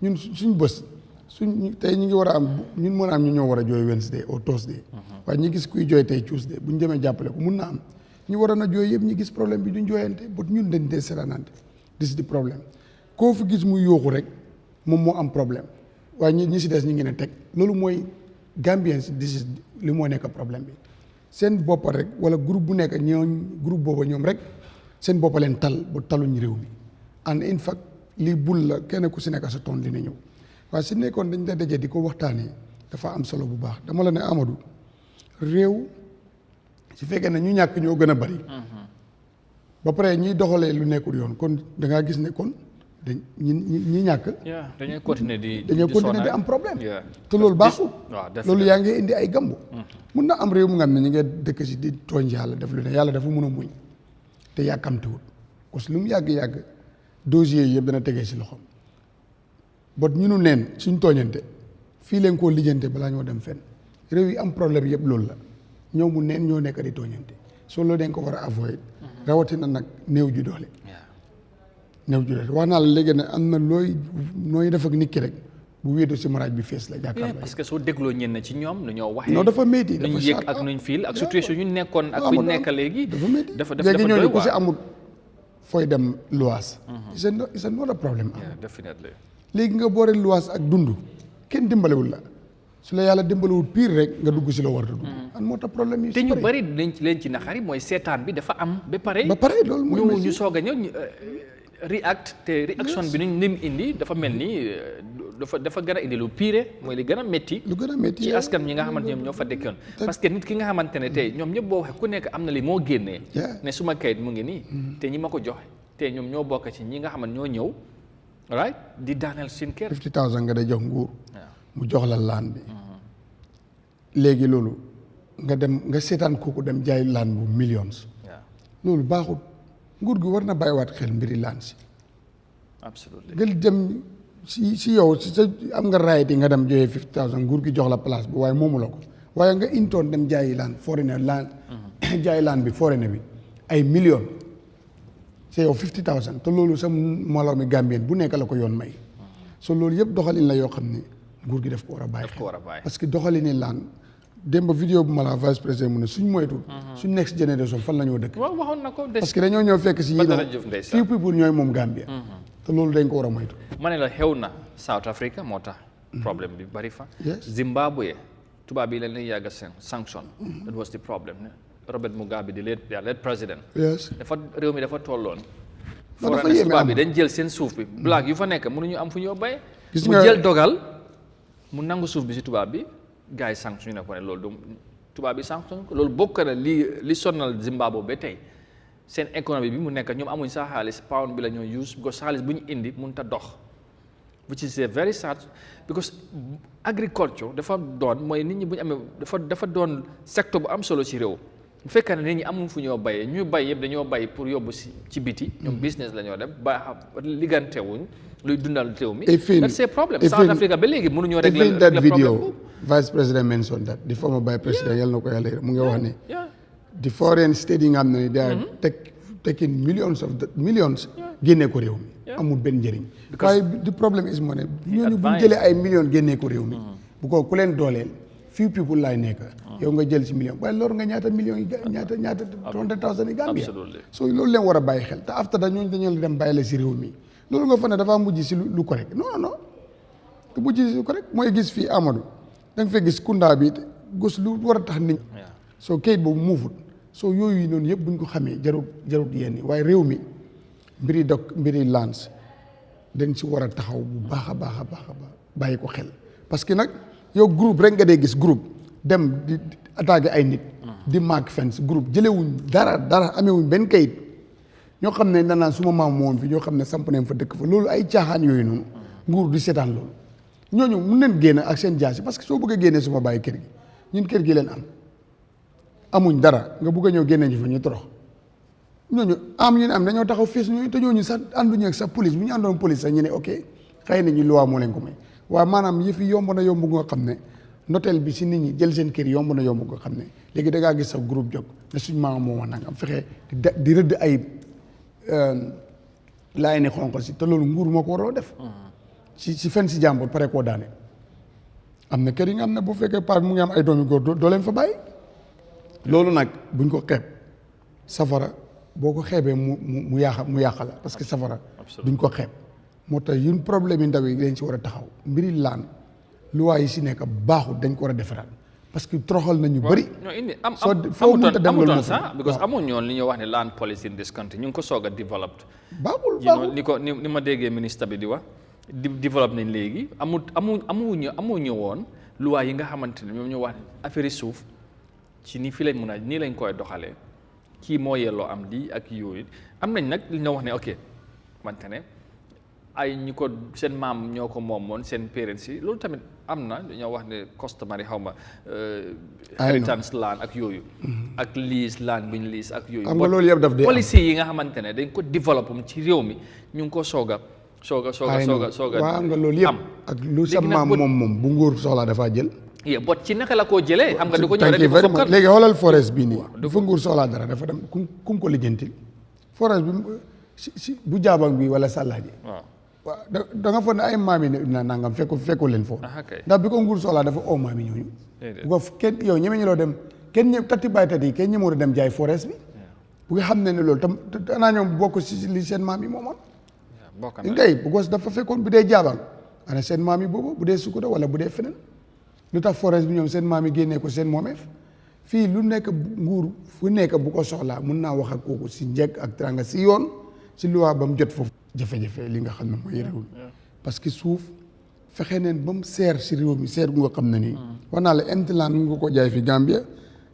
ñun suñ bës suñ tey ñu ngi war a am ñun mën a am ñu ñoo war a jooy Wednesday ou Thursday waaye ñu gis kuy jooy tey Tuesday bu ñu demee jàppale ko mun na am ñu waroon a jooy yëpp ñu gis problème bi duñ jooyante but ñun dañ dee seetaanante dis di problème koo fi gis muy yooxu rek moom moo am problème waaye ñi si des ñu ngi ne teg loolu mooy Gambians dis li moo nekk problème bi seen boppa rek wala groupe bu nekk groupe booba ñoom rek seen boppa leen tal ba taluñ réew mi and in fact lii bul la kenn ku si nekk sa toon dina ñëw waaye si nekkoon dañ da daje di ko waxtaanee dafa am solo bu baax dama la ne Amadou réew su fekkee ne ñu ñàkk ñoo gën a bari ba pare ñiy doxalee lu nekkul yoon kon da ngaa gis ne kon dañ ñi ñàkk dañuy continuer di am problème te loolu baaxul loolu yaa ngi indi ay gambu mun na am réew mu nga xam ne ñu ngi dëkk si di tooñ yàlla def lu ne yàlla dafa mun a muñ te yàkkamtiwul parce que lu mu yàgg-yàgg dossier yëpp dana tegee si loxoom bot ñu nu neen suñ tooñante fii leen koo lijjante balaa ñoo dem fenn réew yi am problème yëpp loolu la ñoo mu neen ñoo nekk di tooñante soo loolu dañ ko war a avoid rawatina nag néew ju doole wax naa la léegi ne am na nooy def ak nit ki rek bu wéedu si maraaj bi fees la jàkkaarloo parce que soo dégloo ñenn ci ñoom nu ñoo waxee non dafa métti nuñ yëg ak nuñ fiil ak situation ñu nekkoon ak fi ñu nekk léegi dafa métti dafa léegi ñooñu ku si amul fooy dem luwaas it's not a problem definitely léegi nga boore luwaas ak dund kenn dimbalewul la su la yàlla dimbalewul pire rek nga dugg si la war a dugg an moo tax problème yi te ñu bëri leen ci naxari mooy seetaan bi dafa am ba pare loolu mooy ñu soog a ñëw react te réaction bi ni mu indi dafa mel ni dafa gën a indi lu pire mooy li gën a métti ci askan ñi nga xamante ñoom ñoo fa dëkkoon parce que nit ki nga xamante ne tey ñoom ñëpp boo waxee ku nekk am na li moo génnee ne suma kayit mu ngi nii te ñi ma ko joxe te ñoom ñoo bokk ci ñi nga xamante ñoo ñëw right di daaneel seen kër 50,000 nga day jox nguur mu jox la laan bi léegi loolu nga dem nga seetaan kooku dem jaay laan bu millions loolu baaxul nguur gi war na bàyyiwaat xel mbiri laan si absolument nga dem si yow si sa am nga right yi nga dem joxee 50,000 nguur gi jox la place bi waaye moomu la ko waaye nga intoon dem jaayi laan foreigner laan jaay laan bi foreigner bi ay millions c'est yow 50,000 te loolu sa mbooloo mi Gambien bu nekk la ko yoon may so loolu yëpp doxalin la yoo xam ne nguur gi daf ko war a bàyyi xel parce que doxalini laan démb vidéo bu ma la vice président mu ne suñ moytu suñ next generation fan la ñoo dëkk waxoon na ko parce que dañoo ñëw fekk si few people ñooy moom Gambia te loolu dañ ko war a moytu ma ne la xew na South Africa moo tax problème bi bari fa Zimbabwe tubaab yi leen lay yàgg a sanction that was the problem Robert Mugabe di lead président dafa réew mi dafa tolloon foreigners tubaab bi dañ jël seen suuf bi black yu fa nekk mënuñu am fu ñoo bay mu jël dogal mu nangu suuf bi si tubaab bi gars yi sanction ne ko ne loolu du tubaab bi sanction ko loolu bokk na li sonnal Zimbabwe ba tey seen économie bi mu nekk ñoom amuñ sax xaalis pound bi la ñoo use because xaalis bu ñu indi mënut a dox which is very sad because agriculture dafa doon mooy nit ñi bu ñu amee dafa doon secteur bu am solo ci réew bu fekkee ne nit ñi amuñ fu ñoo bayee ñuy bay yëpp dañoo bay pour yóbbu ci biti ñoom business la ñoo def ba liggantewuñ luy dundal réew mi that's a problem South Africa ba léegi mënuñoo régler that video vice president mentioned that the former vice president yàlla na ko yàlla mu ngi wax ne the foreign state yi nga xam ne they are taking millions génnee ko réew mi amul benn njëriñ waaye the problem is moo ne ñooñu bu ñu jëlee ay millions génnee ko réew mi bu ko ku leen dooleel few people laay nekk yow nga jël si million waaye loolu nga ñaata millions yi ñaata 200,000 yi Gambia so loolu leen war a bàyyi xel te after da ñooñu dañoo dem bàyyi la si réew mi loolu nga fa ne dafa mujj si lu correct non te mujj si lu correct mooy gis fii Amadou da nga fay gis kunda bi gos lu war a tax nit soo kayit boobu muufut soo yooyu noonu yëpp buñ ko xamee jarut yenn waaye réew mi mbiri lance dañ si war a taxaw bu baax a baax a baax a baax bàyyi ko xel parce que nag yow groupe rek nga dee gis groupe dem di attaqué ay nit di mark fence groupe jëlewuñ dara amewuñ benn kayit ñoo xam ne danaan suma maam moom fi ñoo xam ne samp nañ fa dëkk fa loolu ay caaxaan yooyu noonu nguur di seetaan loolu ñooñu mun nañ génn ak seen jaasi parce que soo bëggee génnee suma bàyyi kër gi ñun kër gi leen amuñ dara nga bëgg a ñëw génne ñu fa ñu torox ñooñu ñu am dañoo taxaw fees ñooñu te ñooñu sax ànduñu ak sax police bu ñu àndoon police sax ñu ne ok xëy na ñu loi moo leen ko may waaye maanaam yëf yi yomb na yomb nga xam ne notel bi si nit ñi jël seen kër yomb na yomb nga xam ne léegi da ngaa gis sa groupe jóg ne suñ maam moo nangam fexe di rëdd ay laay ne xonq si te loolu nguur moo ko waroo def si fen si jàmbur pare koo daane am na kër yi nga xam ne bu fekkee paa mu ngi am ay doomi góor doo leen fa bàyyi loolu nag buñ ko xeeb safara boo ko xeebee mu yàq la parce que safara duñ ko xeeb moo tax yun problème yi ndaw yi dañ si war a taxaw mbiri laan luwaay yi si nekk baaxul dañ ko war a defaraat parce que toroxal nañu bëri. foo mënta dem loolu sax because amuñ ñoon li ñuy wax ne land policy in this country ñu ngi ko soog a developed. baaxul ni ma déggee ministre bi di wax develop nañ léegi amuñu woon luwaay yi nga xamante ne ñoom ñoo wax ne affaire yi suuf ci ni fii lañ mun a nii lañ koy doxalee kii moo yelloo am lii ak yooyu am nañ nag li ñu wax ne ok wante ne ay ñu ko seen maam ñoo ko moomoon seen parents yi loolu tamit am na dañoo wax ne customary xaw ma inheritance land ak yooyu ak lease land bu ñu lease ak yooyu xam nga loolu yëpp daf dee policy yi nga xamante ne dañ ko développe ci réew mi ñu ngi ko soog a waaw nga loolu yëpp ak lu sa maam moom bu nguur soxlaa dafaa jël bot ci naka la koo jëlee xam nga di ko ñëw rek di ko fokkal léegi xoolal forest bii nii dafa nguur soxlaa dara dafa dem kum ko lijjantil forest bi si bu jaabang bi wala sàllaaji waaw da nga foog ne ay maam yi ne nangam fekku leen foofu ndax bi ko nguur soxlaa dafa oo maam yi ñooñu bu ko kenn yow ñeme ñu loo dem kenn ñë tatti baytat yi kenn ñëmoo dem jaay forest bi bu nga xam ne loolu tam danaa ñoom bokk si li seen maam yi moomoon ngay bu ko dafa fekkoon bu dee jaabang ana seen maam yi boobu bu dee Sukuta wala bu dee feneen lu tax forest bi ñoom seen maam yi génnee ko seen moomeef fii lu nekk nguur fu nekk bu ko soxlaa mun naa wax ak kooku si njëkk ak teranga si yoon si luwaa ba mu jot foofu jafe-jafe li nga xam ne mooy réew mi parce que suuf fexe neen ba mu seer si réew mi seer gu nga xam ne nii wax naa la emtilaan mu nga ko jaay fi Gambia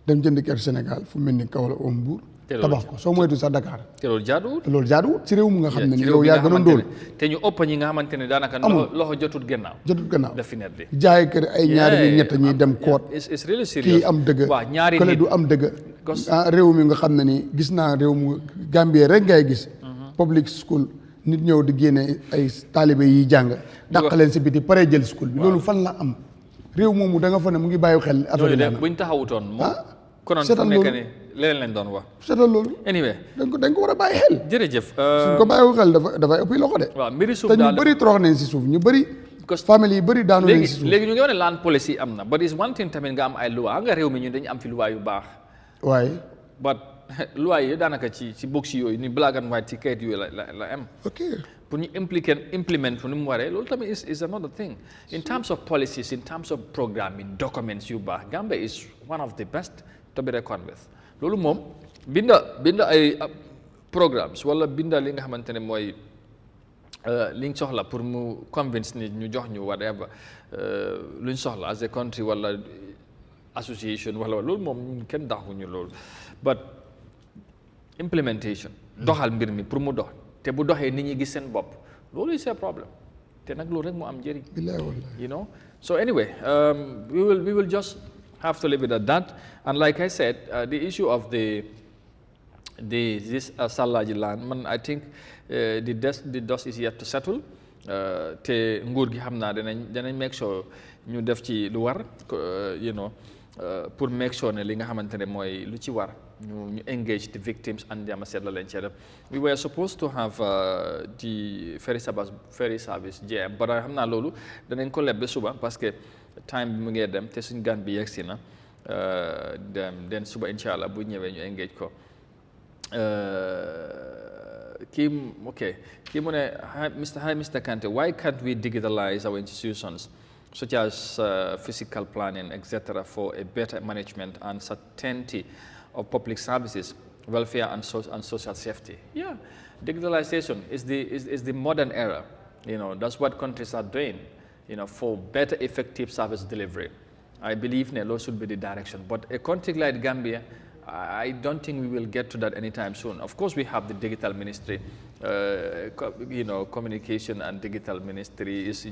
dem jënd kër Sénégal fu mel ni Kaolack o Mbuur tabax ko soo moytu sax Dakar te loolu jaaduwut si réew mu nga xam ne ni yow yaa gënoon dool te ñu ëpp ñi nga xamante ne daanaka loxo jotut gannaaw definitely jaay kër ay ñaari nit ñett ñuy dem koot kii am dëgg kële du am dëgg réew mi nga xam ne ni gis naa réew mu Gambie rek ngay gis public school nit ñëw di génne ay taalibe yi jàng dàq leen si biti pare jël school bi loolu fan la am réew moomu da nga fa ne mu ngi bàyyi xel affaire yi buñ taxawutoon moom konoon fu nekk ni leneen lañ doon wax seetal loolu anyway dañ ko war a bàyyi xel jërëjëf suñ ko bàyyiwu xel dafay ëpp loxo de waaw mbiri suuf te ñu bëri torox nañ si suuf ñu bëri famille yi bëri daanu nañ si suuf léegi ñu ngi wax ne land policy am na but is one thing tamit nga am ay loi nga réew mi ñun dañu am fi loi yu baax waaye but loi yi daanaka ci box yooyu ni black and white ci kayit yooyu la am ok pour ñu implement fu ni mu waree loolu tamit is another thing in terms of policies in terms of programming documents yu baax Gambia is one of the best to be reckoned with loolu moom binda ay programmes wala binda li nga xamante ne mooy li ñu soxla pour mu convince nit ñu jox ñu whatever lu ñu soxla as a country wala association wala loolu moom kenn daxuñu loolu but implementation doxal mbir mi pour mu dox te bu doxee nit ñi gis seen bopp loolu is a problem te nag loolu rek moo am njëriñ you know so anyway we will just have to leave it at that and like I said the issue of this Sallaji land man I think the dust is yet to settle te nguur gi xam naa danañ make sure ñu def ci lu war you know pour make sure ne li nga xamante ne mooy lu ci war ñu engage the victims and dem a seet la leen cee def we were supposed to have the ferry service JM but xam naa loolu danañ ko leb ba suba parce que time bi mu ngee dem te suñ gan bi yegsi na den suba incha allah bu ñëwee ñu engage ko kii mu ne Mr. Kante why can't we digitalize our institutions such as physical planning etc for a better management and certainty of public services welfare and social safety yeah digitalization is the modern era you know that's what countries are doing you know for better effective service delivery I believe that should be the direction but a country like Gambia I don't think we will get to that anytime soon. Of course, we have the digital ministry, you know, communication and digital ministry is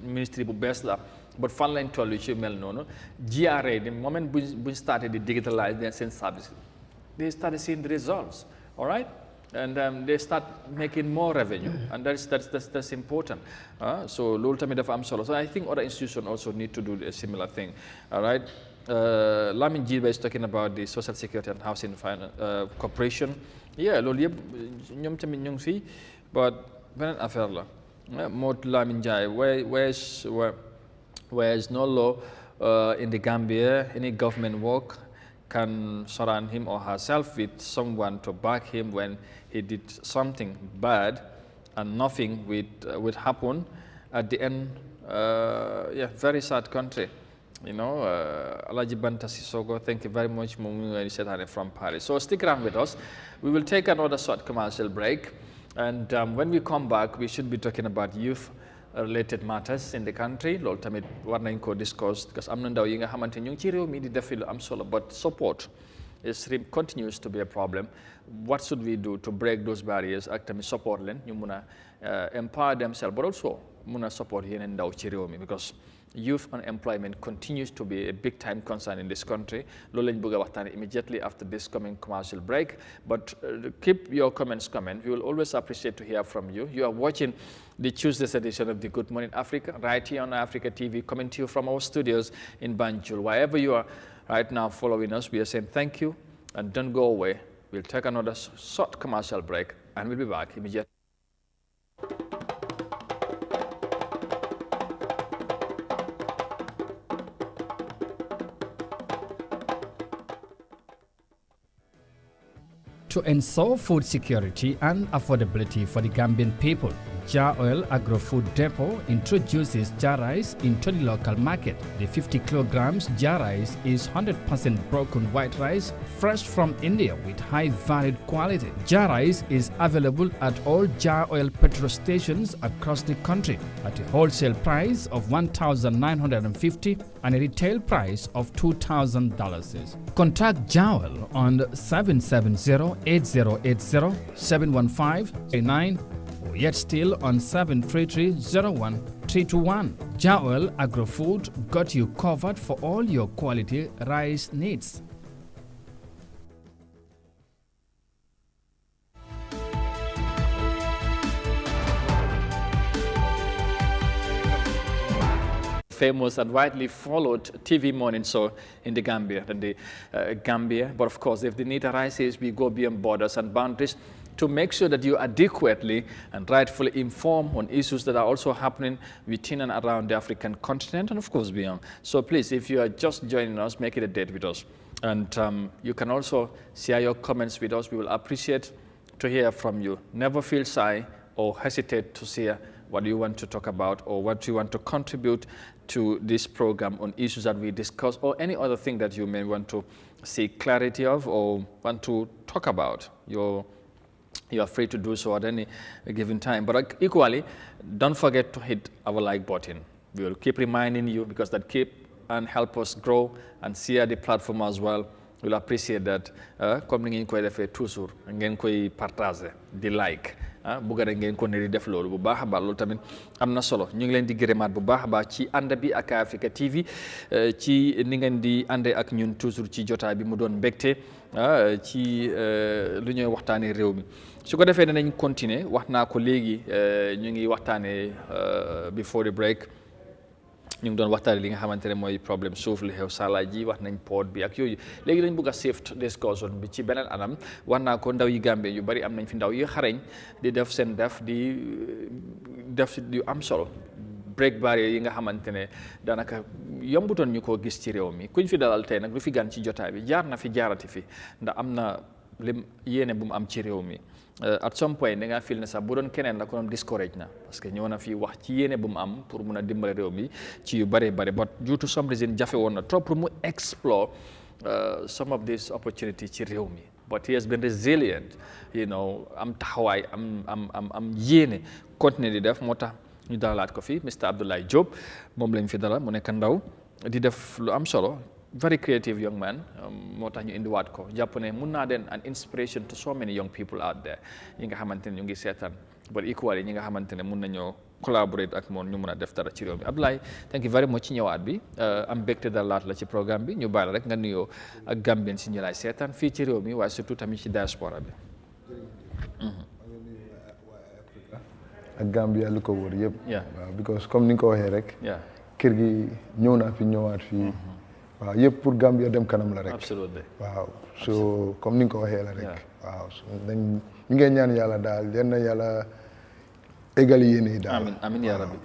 ministry bu bees la, but fan lañ toll ci mel noonu. GRA, the moment we started to digitalize their send services, they started seeing the results, all right? And they start making more revenue, and that's important. So loolu tamit dafa am solo. So I think other institutions also need to do a similar thing, all right? Lamin Jiba is talking about the Social Security and Housing Corporation. Yeah, loolu yëpp ñoom tamit ñu ngi fi, but beneen affaire la. Moo Lamin Jaay where there is no law in the Gambia, any government work can surround him or herself with someone to back him when he did something bad, and nothing would happen at the end. Yeah, very sad country. You know, Alaji Banta Sisoko, thank you very much from Paris. So stick around with us. We will take another short commercial break, and when we come back, we should be talking about youth related matters in the country. Lol tamit war nañ ko discuss because am na ndaw yi nga xamante ñu ngi ci réew mi di def lu am solo, but support continues to be a problem. What should we do to break those barriers ak tamit support leen ñu mun a empower themselves, but also mun a support yeneen ndaw ci réew mi, because youth unemployment continues to be a big time concern in this country. Loolu lañ bëgg a waxtaane immediately after this coming commercial break. But keep your comments coming. We will always appreciate to hear from you. You are watching the Tuesday's edition of the Good Morning Africa right here on Africa TV, coming to you from our studios in Banjul. Wherever you are right now following us, we are saying thank you and don't go away. We'll take another short commercial break and we'll be back immediately. To ensure food security and affordability for the Gambian people, Jar Oil Agro-Food Depot introduces jar rice into the local market. The 50 kilograms jar rice is 100% broken white rice, fresh from India with high-valued quality. Jar rice is available at all Jar Oil petrol stations across the country at a wholesale price of $1,950 and a retail price of $2,000. Contact Jar Oil on 770-8080-715-89 or yet still on 733-01-321. Jar Oil Agro-Food got you covered for all your quality rice needs. Famous and widely followed TV morning show in the Gambia, but of course, if the need arises, we go beyond borders and boundaries to make sure that you adequately and rightfully inform on issues that are also happening within and around the African continent and of course beyond. So please, if you are just joining us, make it a date with us. And you can also share your comments with us. We will appreciate to hear from you. Never feel shy or hesitate to share what you want to talk about or what you want to contribute to this program on issues that we discuss or any other thing that you may want to seek clarity of or want to talk about. You are free to do so at any given time. But equally, don't forget to hit our like button. We will keep reminding you because that keep and help us grow and share the platform as well. We'll appreciate that. Comme ni ngeen koy defee toujours ngeen koy partager di like. Bu gëna ngeen ko ne di def loolu bu baax ba loolu tamit am na solo ñu ngi leen di gërëmaat bu baax ba ci ànd bi ak Africa TV ci ni ngeen di àndee ak ñun toujours ci jotaay bi mu doon mbégte ci lu ñuy waxtaanee réew mi su ko defee dinañ continuer wax naa ko léegi ñu ngi waxtaanee before the break ñu ngi doon waxtaanee li nga xamante ne mooy problème suuf li xew Sala ji wax nañ port bi ak yooyu léegi dañ bëgg a shift discussion bi ci beneen anam wax naa ko ndaw yi Gambie yu bari am nañ fi ndaw yi xarañ di def seen di def yu am solo break barrier yi nga xamante ne daanaka yombutoon ñu koo gis ci réew mi kuñ fi dalal tey nag lu fi gan ci jotaay bi jaar na fi jaarati fi ndax am na lim yéene bu mu am ci réew mi at some point da ngaa fil ne sax bu doon keneen la ko doon discourage na parce que ñëw na fi wax ci yéene bu mu am pour mun a dimbale réew mi ci yu bari bari but due to some reason jafe woon na trop pour mu explore some of these opportunities ci réew mi but he has been resilient, you know, am taxawaay am yéene continuer di def moo tax ñu dalalaat ko fi Mr Abdoulaye Diop moom lañ fi dalal mu nekk ndaw di def lu am solo very creative young man moo tax ñu indiwaat ko jàpp ne mun naa den an inspiration to so many young people out there yi nga xamante ne ñu ngi seetaan but equally ñi nga xamante ne mun nañoo collaborate ak moom ñu mun a def dara ci réew mi Abdoulaye thank you very much ci ñëwaat bi am mbégte dalalaat la ci programme bi ñu bàyyi la rek nga nuyoo ak Gambien si ñu lay seetaan fii ci réew mi waaye surtout tamit ci diaspora bi ak Gambia lu ko wër yëpp waaw because comme ni nga ko waxee rek kër gi ñëw naa fi ñëwaat fii waaw yëpp pour Gambia dem kanam la rek absolutely waaw so comme ni nga ko waxee la rek waaw so ñu ngeen ñaan yàlla daal yenn yàlla égal yéene daal. amiin amiin yaa rabbi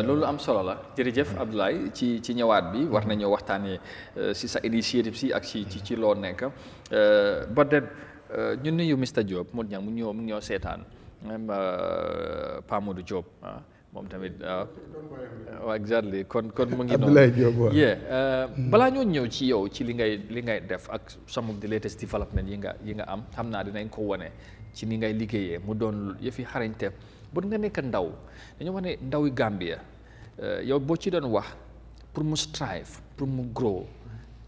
loolu am solo la jërëjëf Abdoulaye ci ñëwaat bi war nañoo waxtaanee si sa initiative si ak ci loo nekk ba de ñu nuyu Mr Diop mu ñoo seetaan même Pa Modou Diop moom tamit waaw exactly kon mu ngi noonu Abdoulaye Diop waaw balaa ñoo ñëw ci yow ci li ngay def ak some of the latest development yi nga am xam naa dinañ ko wone ci ni ngay liggéeyee mu doon yëfi xarañte bu nga nekk ndaw dañoo wax ne ndawi Gambia yow boo ci doon wax pour mu strive pour mu grow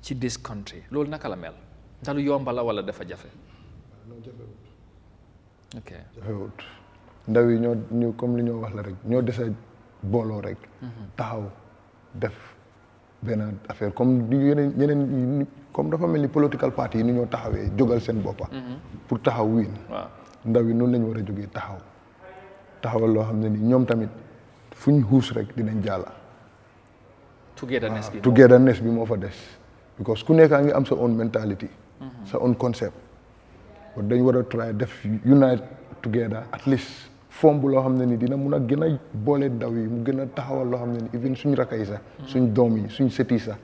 ci this country loolu naka la mel ndax lu yomba la wala dafa jafe. ok jafewut ndaw yi ñoo comme li ñoo wax la rek ñoo dese booloo rek. taxaw def benn affaire comme yeneen comme dafa mel ni political party yi ni ñoo taxawee jógal seen boppa pour taxaw wiin. waaw ndaw yi noonu la ñu war a jógee taxawal loo xam ne ni ñoom tamit fu ñu xuus rek dinañ jàlla. togetherness bi moo fa des. because ku nekkaa ngi am sa own mentality. sa own concept. kon dañ war a try def unite together at least form bu loo xam ne ni dina mun a gën a boole ndaw yi mu gën a taxawal loo xam ne ni even suñ rakk yi sax. suñ doom yi suñ sët yi sax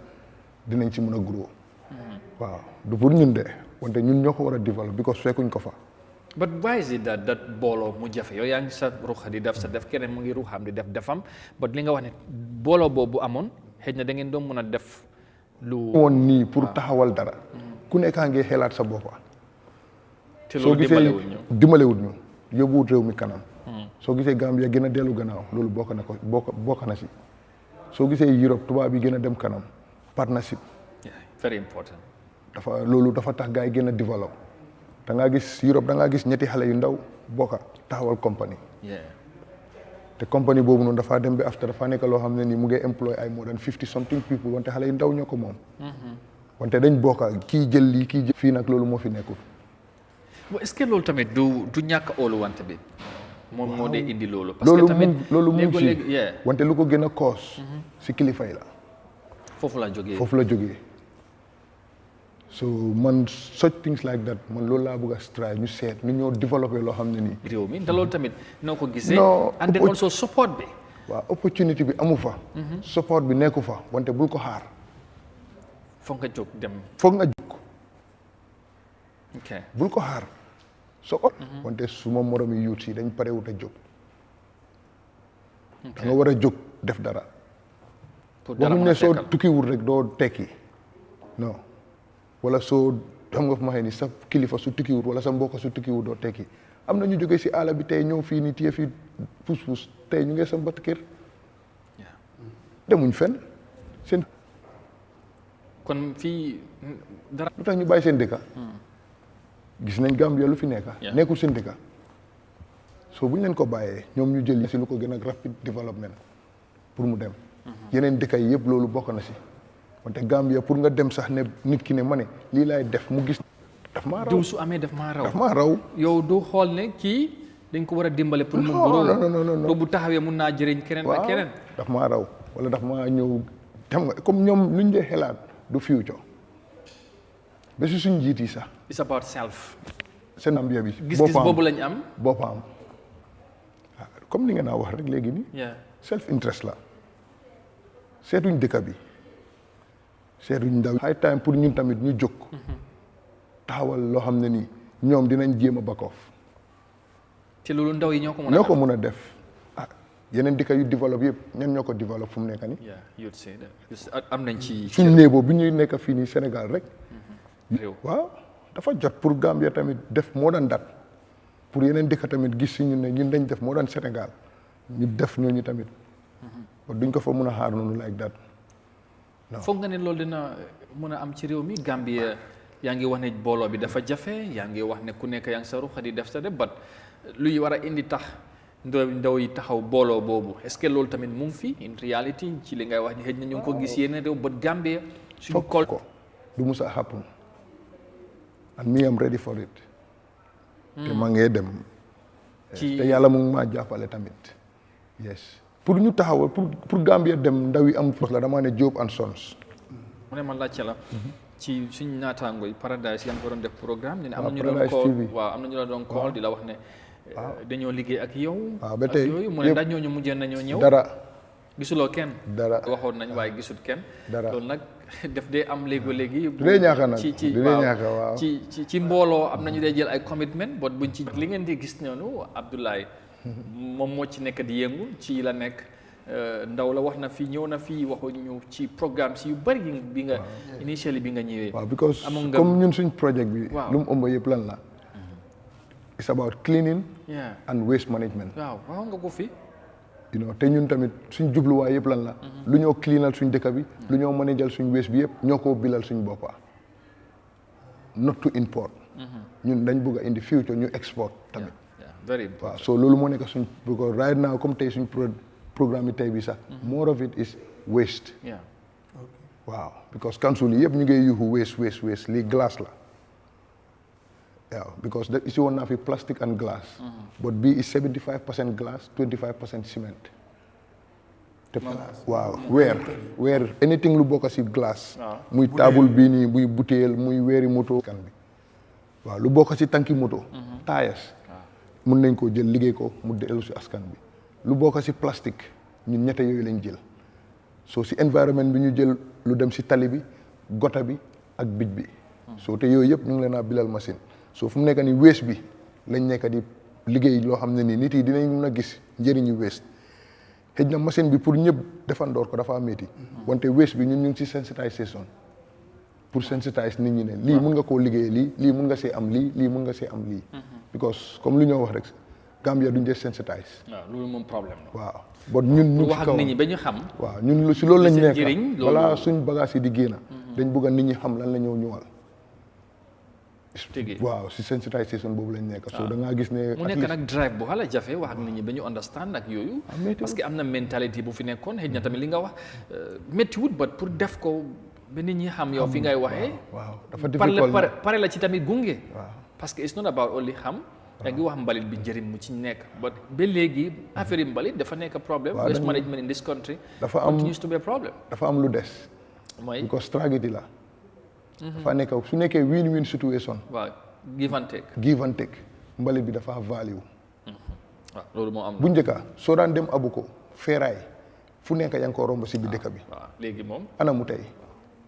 dinañ ci mun a grow. waaw du pour ñun de wante ñun ñoo ko war a develop because fekkuñ ko fa. but why is it that booloo mu jafe yow yaa ngi sa ruxa di def sa def keneen mu ngi ruxam di def defam but li nga wax ne booloo boobu amoon xëy na da ngeen doon mën a def lu woon nii pour taxawal dara ku nekkaa ngi xelaat sa boppa te loolu dimbalewul ñu yóbbuwut réew mi kanam soo gisee Gambia gën a dellu gannaaw loolu bokk na si soo gisee Europe tubaab yi gën a dem kanam partnership very important loolu dafa tax gars yi gën a développe da ngaa gis Europe da ngaa gis ñetti xale yu ndaw bokka taxawal compagnie te compagnie boobu noonu dafaa dem ba after dafa nekk loo xam ne nii mu ngi employ ay more than 50 something people wante xale yu ndaw ñoo ko moom wante dañ bokka kii jël lii kii jël fii nag loolu moo fi nekkul est-ce que loolu tamit du ñàkk óolu wante bi moom moo dee indi loolu parce que tamit loolu mu ngi si wante lu ko gën a cause si kilifa yi la foofu la jógee so man such things like that man loolu laa bëgg a strive ñu seet ñu ñoo développé loo xam ne nii. réew mi te loolu tamit noo ko gisee. and then also support bi. waaw opportunity bi amu fa. support bi nekku fa wante bul ko xaar. foog nga jóg dem. foog nga jóg. ok bul ko xaar. wante suma moromi youth yi dañ parewut a jóg. da nga war a jóg def dara. pour dara waxuñ ne soo tukkiwul rek doo tekki non. wala soo xam nga fu ma xëy ni sa kilifa su tukkiwut wala sa mbokk su tukkiwut doo tekki am na ñu jógee si àll bi tey ñëw fii nii téye fii pus tey ñu ngi sa mbat kër demuñ fenn seen kon fii dara lu tax ñu bàyyi seen dëkka gis nañ Gambia lu fi nekka nekkul seen dëkka soo bu ñu leen ko bàyyee ñoom ñu jël si lu ko gën a rapid development pour mu dem yeneen dëkka yi yëpp loolu bokk na si wante Gambia pour nga dem sax ne nit ki ne ma ne lii laay def mu gis daf maa raw diw su amee daf maa raw yow du xool ne kii dañ ko war a dimbale pour mu non bu taxawee mun naa jëriñ keneen ak keneen daf maa raw wala daf maa ñëw xam nga comme ñoom luñ dee xelaat du future ba si suñ jiit yi sax it's about self seen Gambia bi gis-gis boobu lañ am boppam comme ni nga naa wax rek léegi nii self interest la seetuñ dëkk bi seetuñ ndaw high time pour ñun tamit ñu jóg taxawal loo xam ne nii ñoom dinañ jéem a bakoof te loolu ndaw yi ñoo ko mën a def yeneen dëkk yu développe yëpp ñan ñoo ko développe fu mu nekk nii am nañ ci suñ néeboo bi ñuy nekk fii nii Sénégal rek waaw dafa jot pour Gambia tamit def moo daan dat pour yeneen dëkk tamit gis si ñun ne ñun dañ def moo daan Sénégal ñu def ñooñu tamit duñ ko fa mën a xaar noonu like that foog nga ne loolu dina mën a am ci réew mi Gambia yaa ngi wax ne booloo bi dafa jafe yaa ngi wax ne ku nekk yaa ngi sa ruxa di def sa débat luy war a indi tax ndaw yi taxaw booloo boobu est-ce que loolu tamit mu ngi fi in reality ci li ngay wax ni xëy na ñu ngi ko gis yeneen réew but Gambia suñu kol ko du mus a happen and me am ready for it te maa ngee dem te yàlla mu ngi maa jàppale tamit yes pour ñu taxawal pour Gambia dem ndaw yi am fos la damaa ne Job and Sons mu ne ma laajte la ci suñ naataango yi Paradise yaa ngi ko doon def programme ne am na ñu doon call waaw am na ñu la doon call di la wax ne dañoo liggéey ak yow. waaw ba tey yooyu mu ne ndax ñooñu mujjee nañoo ñëw. dara gisuloo kenn. dara waxoon nañ waaye gisut kenn. dara loolu nag def dee am léegi. du dee ñaaka nag ci mbooloo am nañu dee jël ay commitment bot buñ ci li ngeen di gis noonu Abdoulaye moom moo ci nekk di yëngu ci la nekk ndaw la wax na fii ñëw na fii waxuñu ci programme si yu bari bi nga initially bi nga ñëwee. waaw because comme ñun suñ projet bi. lu mu ëmb yëpp lan la. it's about cleaning. and waste management. waaw nga ko fi. te ñun tamit suñ jubluwaay yëpp lan la. lu ñoo cleanal suñ dëkk bi. lu ñoo manageal suñ waste bi yëpp ñoo ko bilal suñ boppa not to import. ñun dañ bëgg a in the future ñu export tamit. very important waaw so loolu moo nekk suñ because right now comme tey suñ programme yi tey bi sax. more of it is waste. waaw because council yi yëpp ñu ngi yuuxu waste lii glace la. waaw because da isi woon naa fi plastic and glass. but bii is 75% glass 25% cement. te waaw weer anything lu bokk si glace. muy table bii nii muy butéel muy weeri moto. kan bi waaw lu bokk si tanki moto. taayas mun nañ koo jël liggéey ko mu dellu si askan bi. lu bokk si plastique ñun ñette yooyu lañ jël. soo si environnement bi ñu jël lu dem si tali bi gota bi ak bij bi. soo te yooyu yëpp ñu ngi leen a bilal machine. soo fu mu nekk ni waste bi lañ nekk di liggéey loo xam ne nii nit yi dinañ mun a gis njëriñu waste xëj na machine bi pour ñëpp defandoor ko dafa métti wante waste bi ñun ñu ngi ci sensitisation pour sensitise nit ñi ne lii mun nga koo liggéeyee lii mun nga see am lii mun nga see am lii because comme lu ñoo wax rek Gambia duñ dee sensitise. waaw loolu moom problème la. waaw bon ñun ñu wax ak nit ñi ba ñu xam. waaw ñun si loolu lañ nekk balaa suñ bagage yi di génn dañ bëgg a nit ñi xam lan la ñëw ñëwal. waaw si sensitisation boobu lañ nekk. so da ngaa gis ne. mu nekk nag drive bu xala jafe wax ak nit ñi ba ñu understand ak yooyu. parce que am na mentalité bu fi nekkoon xëy na tamit li nga wax méttiwut ba pour def ko ba nit ñi xam yow fi ngay waxee. waaw dafa difficile pare la ci tamit gunge. parce que it's not about only xam. yaa ngi wax mbalit bi njëriñ mu ci nekk ba léegi affaire yi mbalit dafa nekk problème. waste management in this country. dafa am continues to be a problem. dafa am lu des. mooy because tragédie la. dafa nekk su nekkee win-win situation. waaw give and take. give and take mbalit bi dafa value. waaw loolu moo am. bu njëkka soo daan dem abu ko feeraay fu nekk yaa ngi ko romb si bi dëkk bi. waaw léegi moom. ana mu tey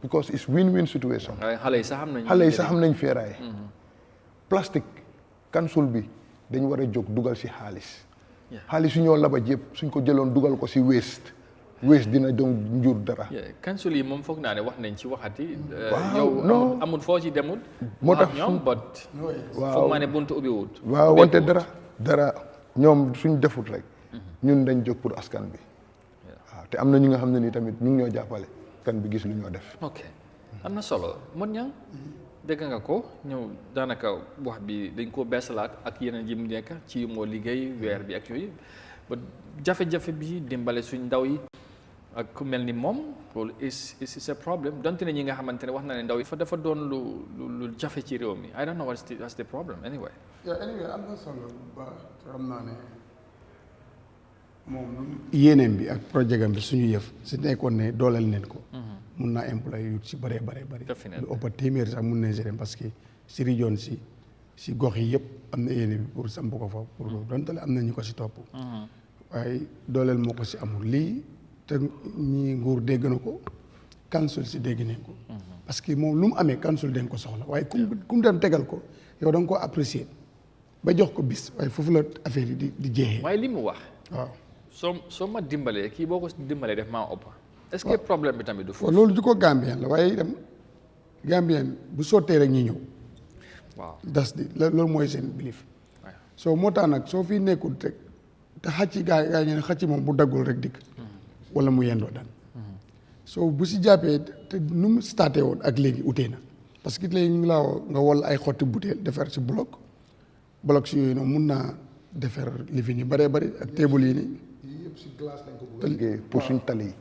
because it's win-win situation. xale yi sax xam nañ feeraay. plastique kansul bi dañ war a jóg dugal si xaalis. xaalis yu ñoo labaj yëpp suñ ko jëloon dugal ko si waste dina doon njur dara. kansul yi moom foog naa ne wax nañ ci waxati. waaw yow amul foo ci demul. moo tax ñoom bot. waaw foog maa ne buntu ubbi wut. waaw wante dara ñoom suñ defut rek. ñun dañ jóg pour askan bi. waaw te am na ñi nga xam ne nii tamit ñu ngi ñoo jàppale kan bi gis lu ñoo def. ok am na solo Modou Niang dégg nga ko ñëw daanaka wax bi dañ koo beesalaat ak yeneen yi mu nekk ci moo liggéey weer bi ak yooyu ba jafe-jafe bi dimbale suñ ndaw yi ak ku mel ni moom loolu is a problème donte ne ñi nga xamante ne wax na ne ndaw yi dafa doon lu jafe ci réew mi I don't know what's the problem anyway. am na solo bu baax xam naa ne moom yéeneem bi ak projet am bi suñu yëf si nekkoon ne dooleel neen ko. mun naa employé yu si bëree bëri. lu ëpp téeméeri sax mun nañ si dem parce que si région si gox yi yëpp am na yéene bi pour samp ko foofu pour donte am na ñu ko si topp. waaye dooleel moo ko si amul lii te ñi nguur dégg na ko council si dégg nañ ko. parce que moom lu mu amee council dañ ko soxla waaye ku mu dem tegal ko yow da nga koo apprécier ba jox ko bis waaye foofu la affaire yi di jeexee. waaye li mu wax. waaw soo ma dimbalee kii boo ko dimbalee def maa ëpp. est-ce que problème bi tamit du foofu. loolu du ko Gambien la waaye itam Gambien bu sottee rek ñi ñëw. waaw das di loolu mooy seen belief. soo moo tax nag soo fi nekkul rek te xàcc gaa ñu ne xàcc moom bu daggul rek dikk. wala mu yendoo daan. soo bu si jàppee te nu mu starté woon ak léegi utee na parce que léegi ñu ngi laa nga wol ay xotti butéel defar si bloc si yooyu noonu mun naa defar lifin yu bëree bëri ak table yi nii. yii yëpp si glace lañ ko bëgg liggéey pour suñ tali yi.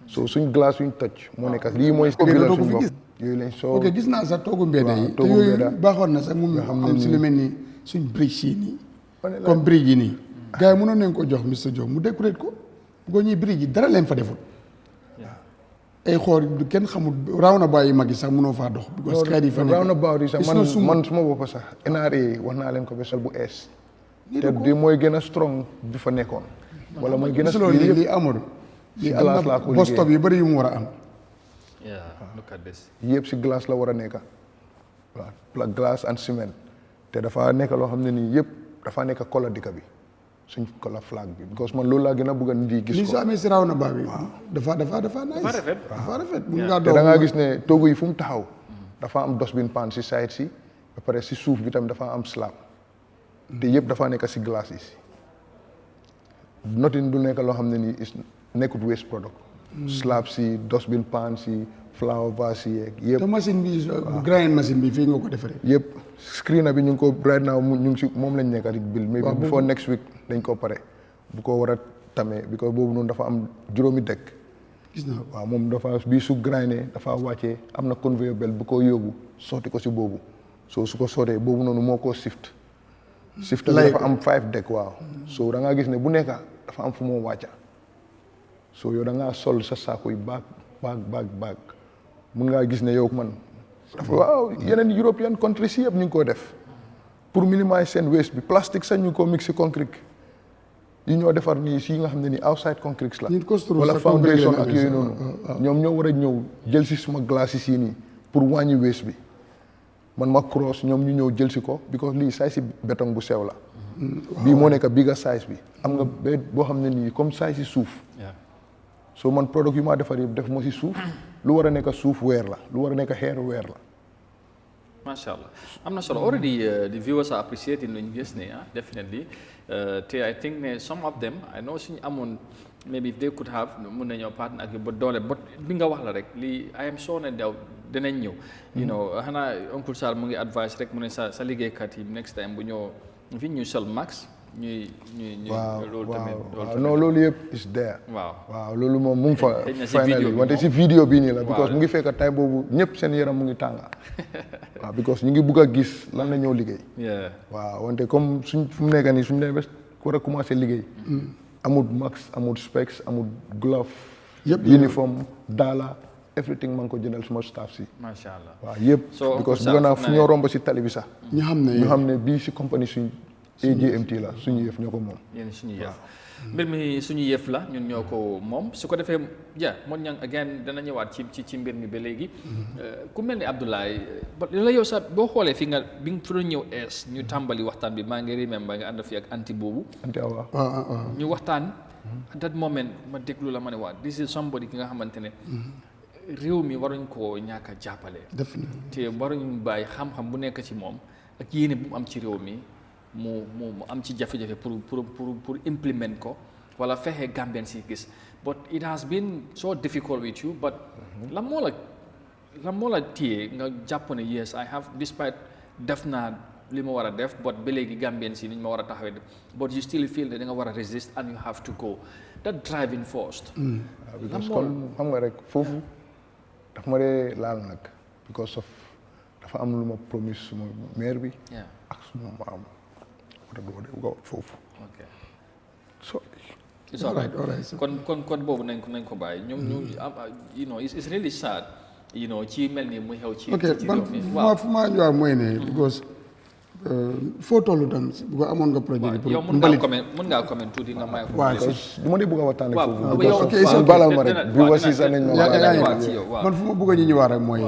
so suñ glace suñ toj moo nekk lii mooy. doo ko fi gis yooyu lañ soo ok gis naa sax toogu mbedd yi. te yooyu baaxoon na sax mun am si lu mel ni suñ bridge yi nii. comme bridge yi nii. gars yi mënoon nañ ko jox Mr Diop mu décorer ko boo ñuy bridge yi dara leen fa deful. ay xoor kenn xamul raaw na bàyyi mag yi sax mënoo faa dox. parce que yi fa nekk raaw na baaw yi sax man suma bopp sax NRA wax naa leen ko ba sol bu ees te di mooy gën a strong bi fa nekkoon wala mooy gën a lii amul lii am na bus stop yu bëri yu mu war a am look at this yëpp si glace la war a nekk waaw glace and cement te dafa nekk loo xam ne nii yëpp dafa nekk couleur dëkk bi suñ couleur flag bi because man loolu laa gën a bëgg a nit yi gis ko lii soo amee si raw na baa bi dafa nice dafa rafet bu nga te da ngaa gis ne toogu yi fu mu taxaw dafa am dustbin pan si side si ba pare si suuf bi tam dafa am slab te yëpp dafa nekk si glace yi si nothing du nekk loo xam ne nii nekkut waste product slab si dustbin pan si flower vase yi yëpp te machine bi grind machine bi fii nga ko defaree yëpp screen bi ñu ngi ko right now ñu ngi si moom lañ nekk di bil maybe before next week dañ ko pare bu ko war a tamee because boobu noonu dafa am juróomi dekk gis naa waaw moom dafa bii su grindé dafa wàccee am na conveyor belt bu ko yóbbu sotti ko si boobu so su ko sottee boobu noonu moo ko shift dafa am 5 dekk waaw so da ngaa gis ne bu nekk dafa am fu moo wàcca so yow da ngaa sol sa saako yi baag mun ngaa gis ne yow man dafa waaw yeneen European countries yëpp ñu ngi ko def pour minimiser seen waste bi plastique sax ñu ngi ko mix si concrete yi ñoo defar nii si nga xam ne nii outside concrete la wala foundation ak yooyu noonu ñoom ñoo war a ñëw jël si suma glace yi nii pour wàññi waste bi man ma cross ñoom ñu ñëw jël si ko because lii size si béton bu sew la bii moo nekk bigger size bi am nga ba boo xam ne nii comme size si suuf so man product yu maa defar yëpp def moo si suuf lu war a nekk suuf weer la lu war a nekk xeer weer la macha allah am na solo already the viewers are appreciating luñ gis ne definitely te I think ne some of them I know suñu amoon maybe if they could have mun nañoo partner ak yu ba doole but bi nga wax la rek lii I am sure ne daw dinañ ñëw you know xanaa Uncle Sall mu ngi advice rek mu ne sa liggéeykat yi next time bu ñoo fi ñu sol max ñuy loolu tamit non loolu yëpp is there waaw loolu moom mu ngi fa finally wante si vidéo bii nii la because mu ngi fekk tay boobu ñëpp seen yaram mu ngi tànga waaw because ñu ngi bugg a gis lan la ñëw liggéey waaw wante comme suñ fu mu nekk nii suñu demee war a commencé liggéey amul max amul specs amul glove uniforme daala everything maa ngi ko jëndal suma staff si macha allah waaw yëpp because bugg naa fu ñoo romb si tali bi sax ñu xam ne bii si compagnie suñ AJMT la suñu yëf ñoo ko moom. yéen suñu yëf mbir mi suñu yëf la ñun ñoo ko moom su ko defee moon ñang again dana ñëwaat ci mbir mi ba léegi. ku mel ni Abdoulaye la yow sax boo xoolee fi nga bi nga fi doon ñëw ñu tàmbali waxtaan bi maa ngi remember nga ànd fi ak anti boobu. anti awa ñu waxtaan. at that moment ma déglu la ma ne waa this is somebody ki nga xamante ne. réew mi waruñ koo ñàkk a jàppale. te waruñ bàyyi xam-xam bu nekk ci moom ak yéene bu mu am ci réew mi. mu am ci jafe-jafe pour implement ko wala fexe Gambien si gis but it has been so difficult with you but lan moo la téye nga jàpp ne yes I have despite def naa li ma war a def but ba léegi Gambien si ni ñu ma war a taxawee but you still feel that da nga war a resist and you have to go that driving force because comme xam nga rek foofu daf ma dee laal nag because of dafa am lu ma promise suma maire bi ak suma maam foofu. ok so it's all right kon boobu nañ ko bàyyi ñoom you know it's really sad you know ci mel ni muy xew ci réew mi waaw fu ma ñëwaat mooy ne because foo tollu tam bu ko amoon nga projet bi pour mbalit mën ngaa comment tuuti nga may ko du ma dee bëgg a waxtaane foofu balal ma rek bi wasi sa nañ ma man fu ma bëgg a ñu ñëwaat rek mooy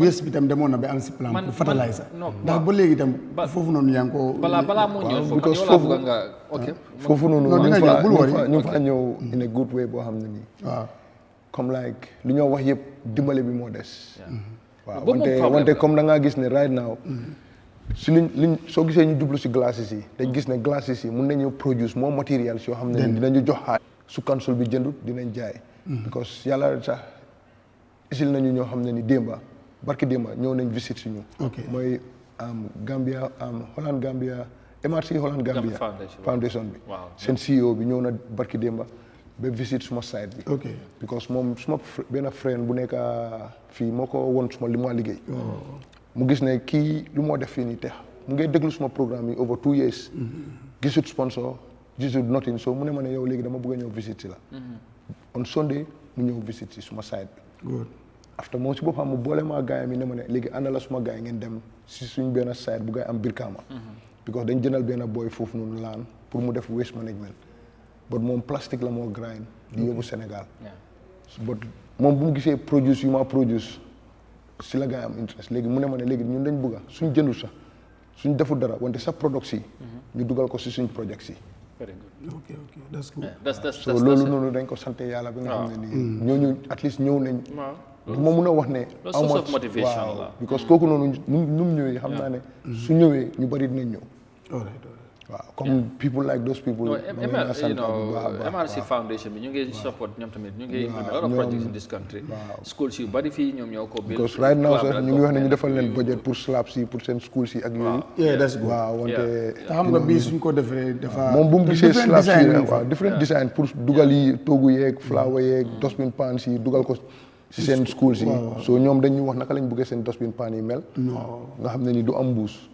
waste bi tam demoon na ba am si plan pour fertiliser ndax ba léegi tam foofu noonu yaa ngi ko balaa moo ñëw foofu nga ok foofu noonu ñu fa ñëw in a good way boo xam ne nii waaw comme like li ñoo wax yëpp dimbale bi moo des waaw wante comme da ngaa gis ne right now si liñ soo gisee ñu jublu si glaces yi dañ gis ne glaces yi mun nañu produce moo matériels yoo xam ne dinañu jox xaar su council bi jëndut dinañ jaay because yàlla sax isil nañu ñoo xam ne ni barki démba ñëw nañ visite si ñu mooy Gambia Holland Gambia MRC Holland Gambia foundation bi seen CEO bi ñëw na barki démba ba visite suma site bi because moom suma benn friend bu nekk fii moo ko won suma li ma liggéey mu gis ne kii lu moo def fii nii te mu ngi déglu suma programme yi over 2 years gisut sponsor gisut nothing so mu ne ma ne yow léegi dama bëgg a ñëw visite si la on Sunday mu ñëw visite si suma site bi after moom si boppam mu boole maa gaayam yi ne ma ne léegi ànd la suma gaay ngeen dem si suñ benn site bu gaay am Brikama because dañ jëndal benn boy foofu noonu laan pour mu def waste management but moom plastique la moo grind di yóbbu Sénégal but moom bu mu gisee produce yu ma produce si la gars yi am interest léegi mu ne ma ne léegi ñun dañ bëgga suñ jëndul sax suñ deful dara wante sa product si ñu dugal ko si suñ project si very good. Okay, that's good. so loolu noonu dañ ko sant yàlla bi nga xam ne nii ñooñu at least ñëw nañ ma mun a wax ne source of motivation la because kooku noonu nu mu ñëwee xam naa ne su ñëwee ñu bari dinañ ñëw waaw comme people like those people. MRC Foundation bi ñu ngi support ñoom tamit ñu ngi implement a lot of projects in this country. schools yu bari fii ñoom ñoo ko build. because right now sax ñu ngi wax ne ñu defal leen budget pour slabs yi pour seen schools yi ak yooyu. yeah that's good waaw wante. xam nga bii suñ ko defee dafa. moom bu mu gisee slabs yi rek waaw different design pour dugal yi toogu yeeg flower yeeg dustbin pans yi dugal ko si seen schools yi. so ñoom dañu wax naka lañ bëggee seen dustbin pan yi mel. nga xam ne ni du am mbuus.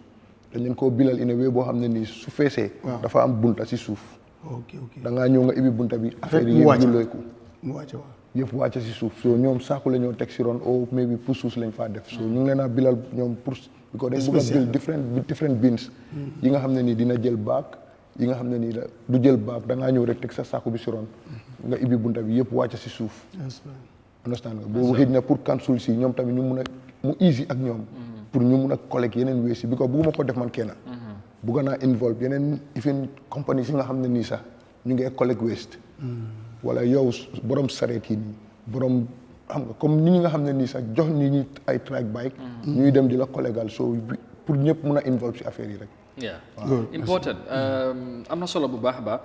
dañ leen koo bilal in a way boo xam ne nii su feesee. dafa am bunta si suuf. da ngaa ñëw nga ibi bunta bi. affaire yi yëpp julleeku mu wàcc waaw. yëpp wàcc si suuf so ñoom saaku la ñoo teg si ron o maybe pour suuf lañ faa def. so ñu ngi leen a bilal ñoom pour. because dañ bëgg a bil different bins. yi nga xam ne nii dina jël baag yi nga xam ne nii du jël baag da ngaa ñëw rek teg sa saaku bi si ron nga ibi bunta bi yëpp wàcc si suuf. understand nga boobu xëy na pour council si ñoom tamit ñu mun a mu easy ak ñoom. pour ñu mun a collecte yeneen waste yi because bugguma ko def man kenn. bugga naa involve yeneen even compagnie yi nga xam ne nii sax ñu ngi collect waste. wala yow borom sareet yi nii borom xam nga comme nit ñi nga xam ne nii sax jox nit ñi ay track bike. ñuy dem di la collegal so pour ñëpp mun a involve si affaire yi rek. important am na solo bu baax a baax.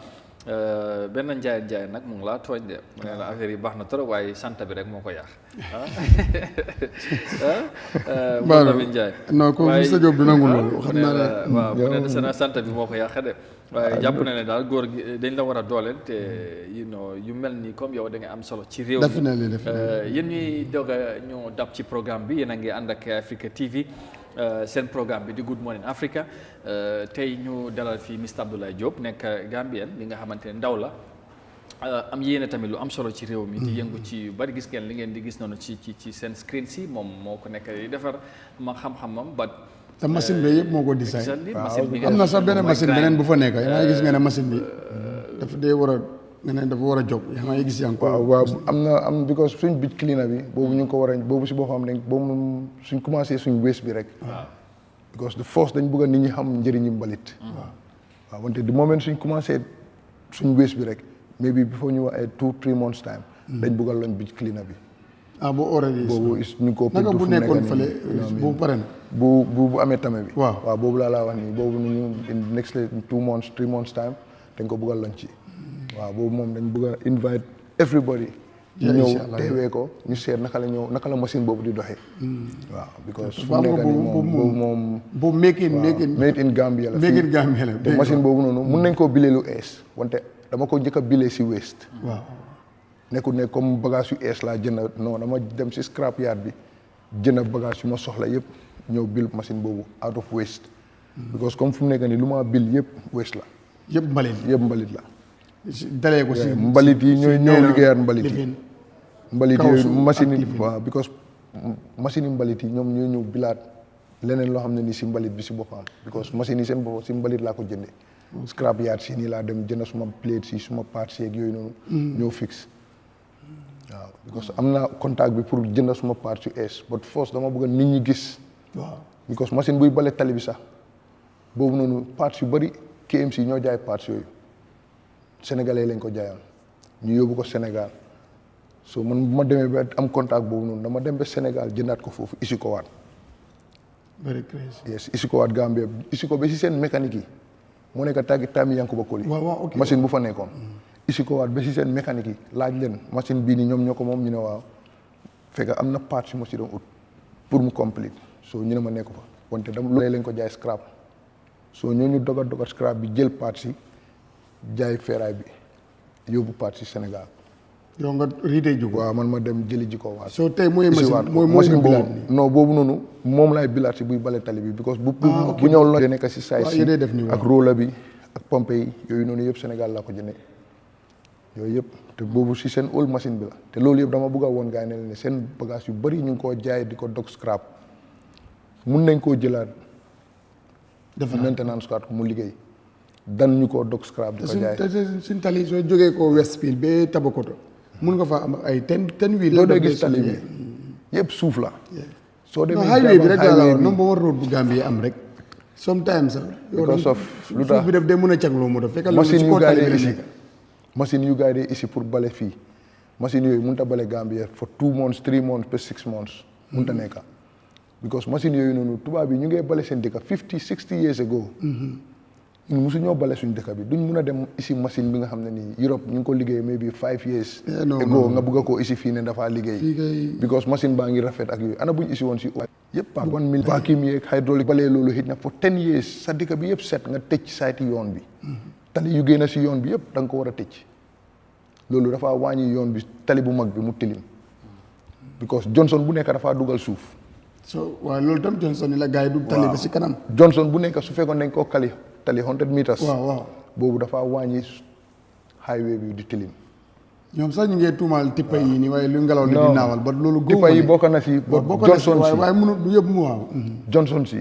benn njaay nag mu ngi laa tooñ de mu ne la affaire yi baax na trop waaye sant bi rek moo ko yàq tamit njaay non ko Mr Diop du nangu loolu xam naa ne waaw mu ne seen sant bi moo ko yàq de waaye jàpp na ne daal góor gi dañ la war a dooleel te yu mel nii comme yow da nga am solo ci réew mi yéen ñuy doog a ñoo dab ci programme bi yéen a ngi ànd ak Eyeafrica TV seen programme bi di Good Morning Africa tey ñu dalal fii Mr Abdoulaye Diop nekk Gambien li nga xamante ne ndaw la am yéene tamit lu am solo ci réew mi di yëngu ci yu bari gis ngeen li ngeen di gis noonu ci seen screen si moom moo ko nekk di defar ma xam-xamam ba te machine bi yëpp moo ko design am na sax beneen machine beneen bu fa nekk yaa ngi gis nga ne machine bi dafa dee war a nga ne dafa war a jóg yaa ngi gis yaa ngi ko waaw am because suñ bit cleaner bi boobu ñu ngi ko war a boobu si boo xam ne boobu suñ commencé suñ waste bi rek because the first dañ bëgg a nit ñi xam njëriñu mbalit waaw wante du moment suñ commencé suñ waste bi rek maybe before ñu wax ay 2-3 months time dañ bëgg a lañ bit cleaner bi boo already boobu ñu ko naka bu nekkoon fële bu pare na bu amee tame bi waaw boobu laa wax nii boobu ñu in next 2 months 3 months time dañ ko bëgg a lañ ci waaw boobu moom dañ bëgg a invite everybody ñu ñëw teewee ko ñu seet naka la machine boobu di doxee waaw because fu nekk nii moom boobu made in Gambia la made in Gambia la te machine boobu noonu mun nañ koo bilee lu ees wante dama ko njëkk a bilee si waste waaw nekkul ne comme bagage yu ees laa jënd non dama dem si scrap yard bi jënd bagage yu ma soxla yëpp ñëw bil machine boobu out of waste because comme fu mu nekk nii lu ma bil yëpp waste la yëpp mbalit la dalee ko si mbalit yi ñooy ñëw liggéeyaat mbalit yooyu machine yi waaw because machine yi mbalit yi ñoom ñooy ñëw bilaat leneen loo xam ne nii si mbalit bi si boppam because machine yi seen boppam si mbalit laa ko jëndee scrap yard si nii laa dem jënd suma plate si suma parts yeeg yooyu noonu ñëw fixe waaw because am naa contact bi pour jënd suma parts yu ees but first dama bëgg nit ñi gis waaw because machine buy bale tali bi sax boobu noonu parts yu bëri KMC ñoo jaay parts yooyu sénégalais lañ ko jaayoon ñu yóbbu ko Sénégal so man bu ma demee ba am contact boobu noonu dama dem ba Sénégal jëndaat ko foofu isi ko waat very crazy yes isi ko waat Gambia isi ko ba si seen mécanique yi moo nekk tàggi taami Yankuba Koli machine bu fa nekkoon isi ko waat ba si seen mécanique yi laaj leen machine bii nii ñoom ñoo ko moom ñu ne waaw fekk am na parts yu ma si doon ut pour mu complete so ñu ne ma nekk fa wante dama loolu lañ ko jaay scrap so ñooñu dogat scrap bi jël parts yi jaay feeraay bi yóbbu parts yi Sénégal yow nga riitee jóg waaw man ma dem jëli ji ko waat soo tey mooy machine boobu non boobu noonu moom laay bilaat si buy bale tali bi because bu ñëw la nekk si saay si ak rola bi ak pompe yi yooyu noonu yëpp Sénégal laa ko jëndee yooyu yëpp te boobu si seen old machine bi la te loolu yëpp dama bëgg a woon gars yi ne seen bagage yu bëri ñu ngi koo jaay di ko dog scrap mun nañ koo jëlaat maintenance ko mu liggéey dan ñu ko dog scrap di ko jaay suñ tali soo jógee ko Westfield ba Tabakoto mun nga fa am ay ten wheel doo dee gis tali bi yëpp suuf la soo demee highway bi rek la number one road bu Gambie am rek sometimes because of lu tax suuf bi daf dee mën a cagloo moo tax fekk machine yu gars yi ici pour bale fii machine yooyu mënut a bale Gambia for 2 months 3 months ba 6 months mënut a nekka because machine yooyu noonu tubaab bi ñu ngee bale seen dëkk 50-60 years ago ñun mosu ñoo bale suñu dëkk bi duñ mun a dem ici machine bi nga xam ne nii Europe ñu ngi ko liggéey maybe 5 years ago nga bëgg a koo ici fii ne dafaa liggéey because machine baa ngi rafet ak yooyu ana buñ ici woon si yëpp par 1 million vacuum yeeg hydraulique balee loolu hit na for 10 years sa dëkk bi yëpp set nga tëj sayti yoon bi tali yu génn si yoon bi yëpp da nga ko war a tëj loolu dafa wàññi yoon bi tali bu mag bi mu tilim because Johnson bu nekk dafaa dugal suuf so waaw loolu tam Johnson ni la gars yi du tali ba si kanam Johnson bu nekk su fekkoon dañ koo tali 100 meters waaw boobu dafa wàññi highway bi di tilim ñoom sax ñu ngee tuumaal tippa yi nii waaye lu ngelaw li di naawal ba loolu tippa yi bokk na si Johnson si waaye mënu du yëpp mu waaw Johnson si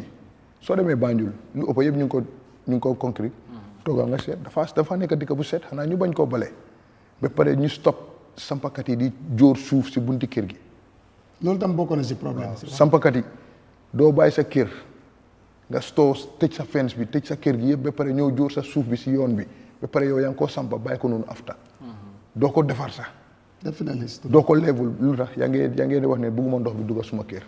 soo demee Banjul lu ëpp yëpp ñu ngi ko concrete tooga nga seet dafa nekk dëkk bu set xanaa ñu bañ koo bale ba pare ñu stop sampakat yi di jóor suuf si bunti kër gi loolu tam bokk na si problème sampakat yi doo bàyyi sa kër nga tëj sa fence bi tëj sa kër gi yëpp ba pare ñëw jóor sa suuf bi si yoon bi ba pare yow yaa ngi koo sampa bàyyi ko noonu afta doo ko defar sax doo ko level lu tax yaa ngee di wax ne bëgguma ndox bi dugga suma kër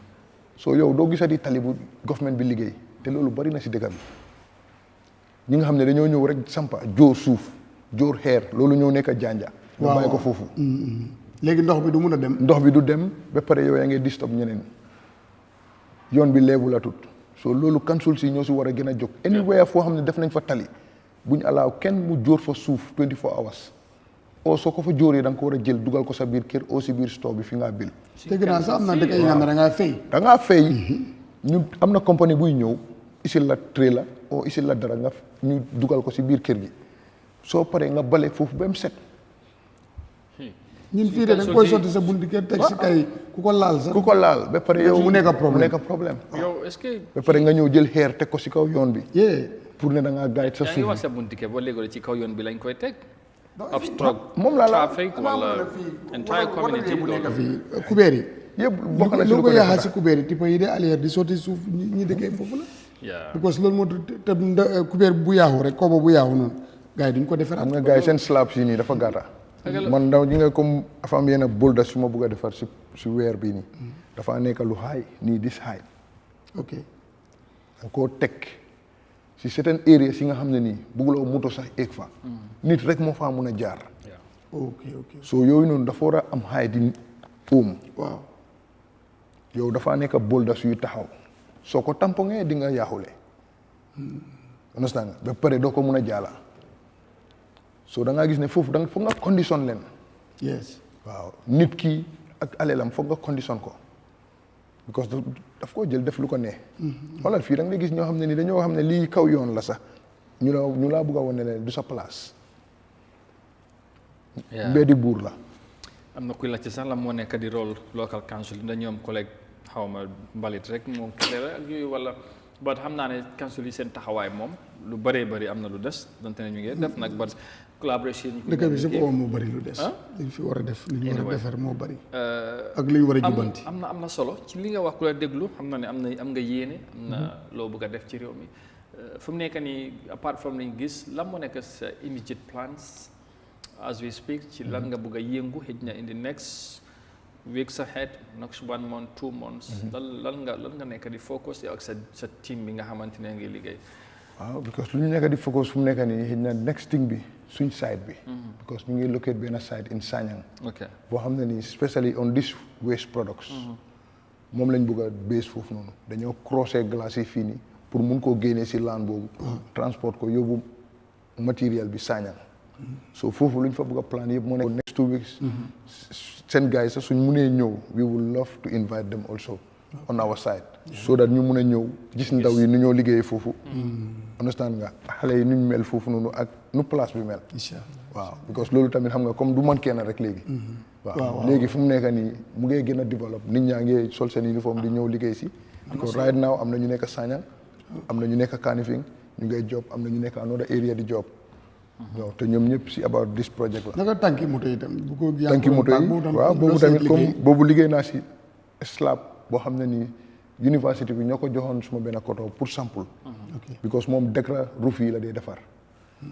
soo yow doo gisati tali bu government bi liggéey te loolu bari na si dëkk bi ñi nga xam ne dañoo ñëw rek sampa jóor suuf jóor xeer loolu ñëw nekk janja nga bàyyi ko foofu léegi ndox bi du mun a dem ndox bi du dem ba pare yow yaa ngi disturb ñeneen yoon bi leebu la tut so loolu council si ñoo si war a gën a jóg anywhere foo xam ne def nañ fa tali buñ alaaw kenn mu jóor fa suuf 24 hours o soo ko fa jóoree da nga ko war a jël dugal ko sa biir kër oo si biir store bi fi ngaa bil dégg naa sax am na dëkk yi nga xam ne da ngaa fay ñu am na compagnie buy ñëw isil la trailer oo isil la dara nga ñu dugal ko si biir kër gi soo paree nga bale foofu ba mu set ñun fii de da nga koy sotti sa bunti kër teg si kay ku ko laal ba pare yow mu nekk problème yow est-ce que ba pare nga ñëw jël xeer teg ko si kaw yoon bi pour ne da ngaa gaayit sa suuf yaa ngi wax sa bunti kër ba léegi ci kaw yoon bi lañ koy teg obstruct moom la traffic wala entire community bu nekk fii kubéer yi yëpp bokk na si lu ko yaaxal si kubéer yi tipa yi de alière di sotti suuf ñi dëkkee foofu la because loolu moo te kubéer bu yaaxu rek koobo bu yaaxu noonu gars yi duñ ko defaraat xam nga gars yi seen slab si nii dafa gàtta man ndaw ñi nga comme dafa am yenn boulder su ma bëgg a defar si weer bii nii dafa nekk lu high nii this high ok danga koo teg si certain area si nga xam ne nii bëgguloo moto sax eeg fa nit rek moo faa mun a jaar ok so yooyu noonu dafa war a am high di óom waaw yow dafa nekk boulder suy taxaw soo ko tampongee di nga yaaxule understand nga ba pare doo ko mun a jaala so da ngaa gis ne foofu foog nga condition leen yes waaw nit ki ak alelam foog nga condition ko because daf koo jël def lu ko neex xoolal fii da nga gis ñoo xam ne ni dañoo xam ne lii kaw yoon la sax ñu laa bëgg a wane leen du sa place mbeddi buur la am na kuy laajte sax la moo nekk di rôle local council dañu am collègue xawma mbalit rek moom kele ak yooyu wala ba xam naa ne council yi seen taxawaay moom lu bëree bëri am na lu des donte ne ñu ngi def nag ba collaboration dëkk bi si boppam moo bëri lu des liñ fi war a def li ñu war a defar moo bëri ak li ñu war a jubanti am na solo ci li nga wax ku la déglu xam na ne am nga yéene am na loo bëgg a def ci réew mi fu mu nekk nii apart from liñ gis lan moo nekk sa immediate plans as we speak ci lan nga bëgg a yëngu xëj na in the next weeks ahead next 1 month 2 months lan nga nekk di focus yow ak sa team bi nga xamante ne ngi liggéey waaw because lu ñu nekk di focus fu mu nekk nii xëy na next thing bi suñ side bi because ñu ngi locate benn side in Sanyang boo xam ne nii especially on this waste products moom lañ bëgg a base foofu noonu dañoo crosser glace yi fii nii pour mun koo génnee si laan boobu transport ko yóbbu matériel bi Sanyang so foofu lu ñu fa bëgg a plan yëpp moo nekk next 2 weeks seen gars yi sax suñ munee ñëw we would love to invite them also on our side so that ñu mun a ñëw gis ndaw yi nu ñoo liggéeyee foofu understand nga xale yi nu ñu mel foofu noonu ak nu place bi mel waaw because loolu tamit xam nga comme du man kenn rek léegi waaw léegi fu mu nekk nii mu ngee gën a développe nit ñaa ngee sol seen uniforme di ñëw liggéey si because right now am na ñu nekk Sanyang am na ñu nekk Kanifing ñu ngay job am na ñu nekk another area di job waaw te ñoom ñëpp si about this project la. naka tànki moto yi tam bu ko tànki moto yi waaw boobu tamit comme boobu liggéey naa si slab boo xam ne nii université bi ñoo ko joxoon suma benn koto pour sample because moom dekra roof yi la dee defar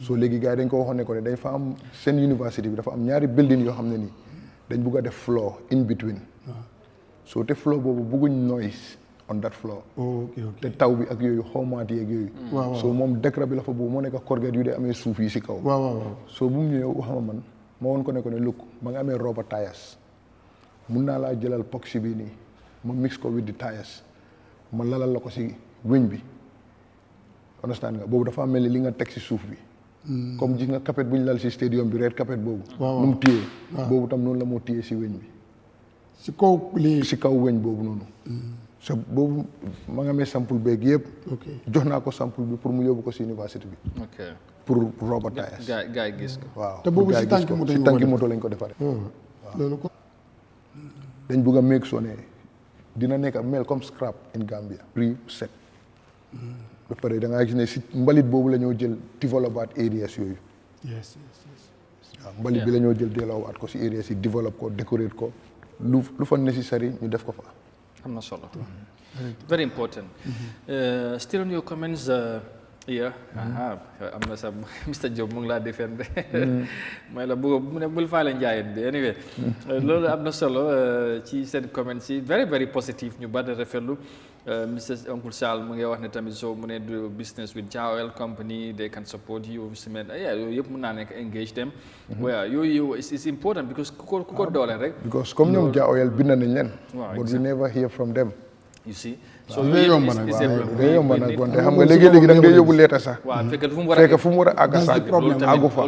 soo léegi gars yi dañ ko waxoon ne ko ne dañ fa am seen université bi dafa am ñaari building yoo xam ne nii dañ bugg a def floor in between soo te floor boobu bugguñ noise on that floor te taw bi ak yooyu xawmaat yeeg yooyu soo moom dekra bi la fa boobu moo nekk corget yu dee amee suuf yi si kaw soo bu mu ñëwee wax ma woon ko ne ko ne look ma nga amee rubber tires mun naa laa jëlal poxy bi nii ma mix ko with the tires ma lalal la ko si wëñ bi understand nga boobu dafa mel ni li nga teg si suuf bi comme gis nga carpet bu ñu lal si stadium bi red carpet boobu nu mu téyee boobu tam noonu la moo téyee si wëñ bi si kaw lii si kaw wëñ boobu noonu so boobu ma nga amee sample beeg yëpp jox naa ko sample bi pour mu yóbbu ko si université bi pour rubber tires gaay gis ko waaw te boobu si tànki moto lañ ko defaree loolu ko dañ bëgg a make sure ne dina nekk mel comme scrap in Gambia prix set ba pare da ngaa gis ne si mbalit boobu la ñoo jël développaat areas yooyu waaw mbalit bi la ñoo jël delloowaat ko si areas yi développe ko décorer ko lu fa necessary ñu def ko fa am na solo very important still on your comments am na sa Mr Diop mu ngi laa défendre mooy la bëgg mu ne bul faale njaayeen bi anyway loolu am na solo ci seen comments yi very very positive ñu bari rafetlu Mr Uncle Sall mu ngi wax ne tamit soo mu ne do business with Jawel company they can support you cement yooyu yëpp mun naa nekk engage them waaw yooyu is important because ku ko doole rek because comme ñoom Jawel bind nañ leen but we never hear from them you see so yomb nag wante xam nga léegi-léegi da nga yóbbu leeta sax fekk fu mu war a àgg sax àggu fa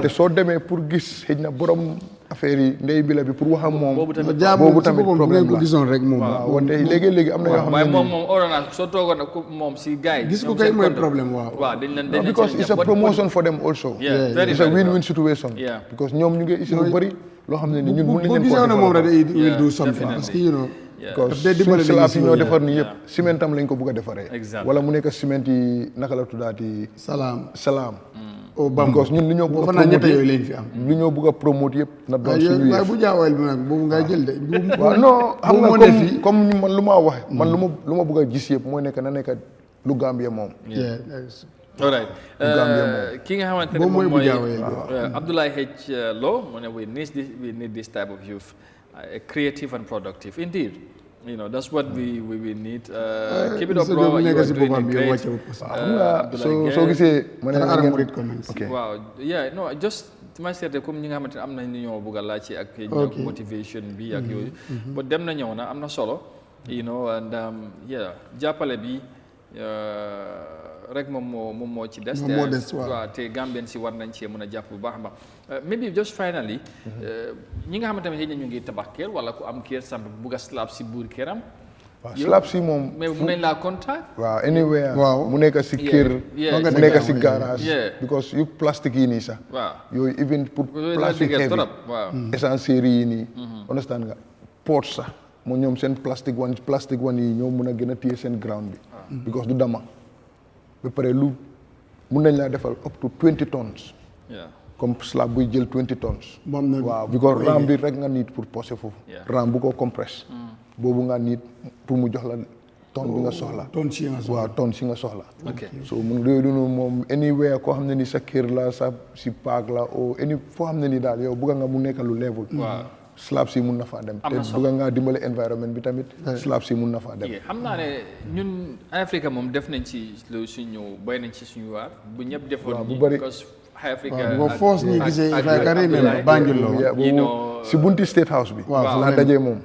te soo demee pour gis xëy na borom affaire yi ndey bi la bi pour wax ak moom boobu tamit problème la gisoon rek moom wante léegi-léegi am na yoo xam ne waaye moom ordonnance soo toogoon nag moom si gars yi gis ko kay mooy problème waaw dañ because it's a promotion for them also it's a win-win situation because ñoom ñu ngi isi lu bëri loo xam ne ni ñun mun nañ leen ko moom rek will do something parce que you know parce que suñ slab yi ñoo defar ni yëpp ciment tam lañ ko bëgg a defaree wala mu nekk ciment yi naka la tuddaati salaam au bam because ñun li ñoo bëgg a ñett yooyu lañ fi am li ñoo bëgg a promote yëpp na doon suñu waaye bu jaawal bi nag boobu ngay jël de waaw non xam nga comme man lu ma wax man lu ma bëgg a gis yëpp mooy nekk na nekk lu Gambia moom all right ki nga xamante ne moom mooy Abdoulaye H Lo mu ne we need this type of youth creative and productive indeed you know that's what we need keep it up bro you are doing great soo gisee ma ne waaw yeah no just ma seete comme ñi nga xamante ne am nañ ñoo bëgg a laaj ci ak motivation bi ak yooyu ba dem na ñëw na am na solo you know and yeah jàppale bi rek moom moo ci des waaw te Gambien si war nañ cee mën a jàpp bu baax a baax maybe just finally ñi nga xamante ne xëy na ñu ngi tabax kër wala ku am kër samp bugg a slab si buur këram waaw slab si moom mais mun nañ laa contact waaw anywhere mu nekk si kër mu nekk si garage because yu plastique yi nii sax waaw yooyu even pour plastique heavy essentiel yi nii understand nga pot sax moo ñoom seen plastique one yi ñoo mun a gën a téye seen ground bi because du dama ba pare lu mun nañ laa defal up to 20 tonnes comme slab buy jël 20 tonnes waaw because ram bi rek nga niit pour poser foofu ram bu ko compresse boobu nga niit pour mu jox la tonne bi nga soxla waaw tonne si nga soxla so mun yooyu dunu moom anywhere koo xam ne ni sa kër la sa si paak la o foo xam ne ni daal yow bëgg nga mu nekk lu level slab si mun na faa dem te bëgg ngaa dimbale environnement bi tamit slab si mun na faa dem xam naa ne ñun Afrique moom def nañ ci suñu bay nañ ci suñu waar bu ñëpp defoon bu bëri Afrique boo force ñi gisee Banjul la si bunti State House bi laa dajee moom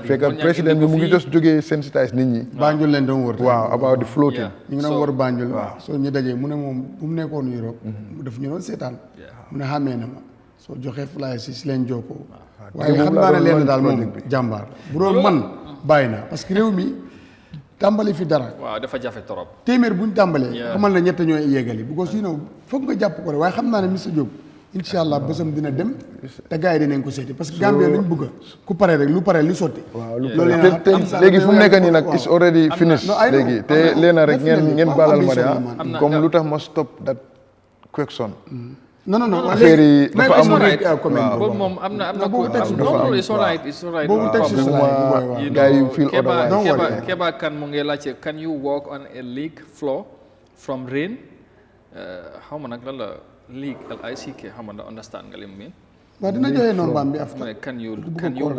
fekk président bi mu ngi just jógee sensitise nit ñi Banjul leen doon wër waaw about the floating ñu ngi doon wër Banjul soo ñu dajee mu ne moom bu mu nekkoon Europe mu def ñu doon seetaan mu ne xàmmee na ma soo joxee fly si leen jokkoo waaye xam naa ne leen daal moom jàmbaar bu doon man bàyyi na parce que réew mi tàmbali fi dara waaw dafa jafe trop téeméer bu ñu tàmbalee xamal na ñett ñooy yeggali because you know foog nga jàpp ko rek waaye xam naa ne Mr Diop incha allah bésam dina dem te gars yi dinañ ko seeti parce que Gambia luñ bëgg ku pare rek lu pare lu sotti. waaw lu pare te léegi fu mu nekk nii nag is already finished léegi te leena rek ngeen baalal ma de comme lu tax ma stop that question. non affaire yi dafa am boobu moom am na boobu texte it's alright boobu texte gars yi feel otherwise. Keba kan mu ngi laajte can you walk on a leak floor from rain xaw ma nag lan la leak LICK xaw ma na understand nga li mu mean. waaw dina joxe nombre am bi after. can you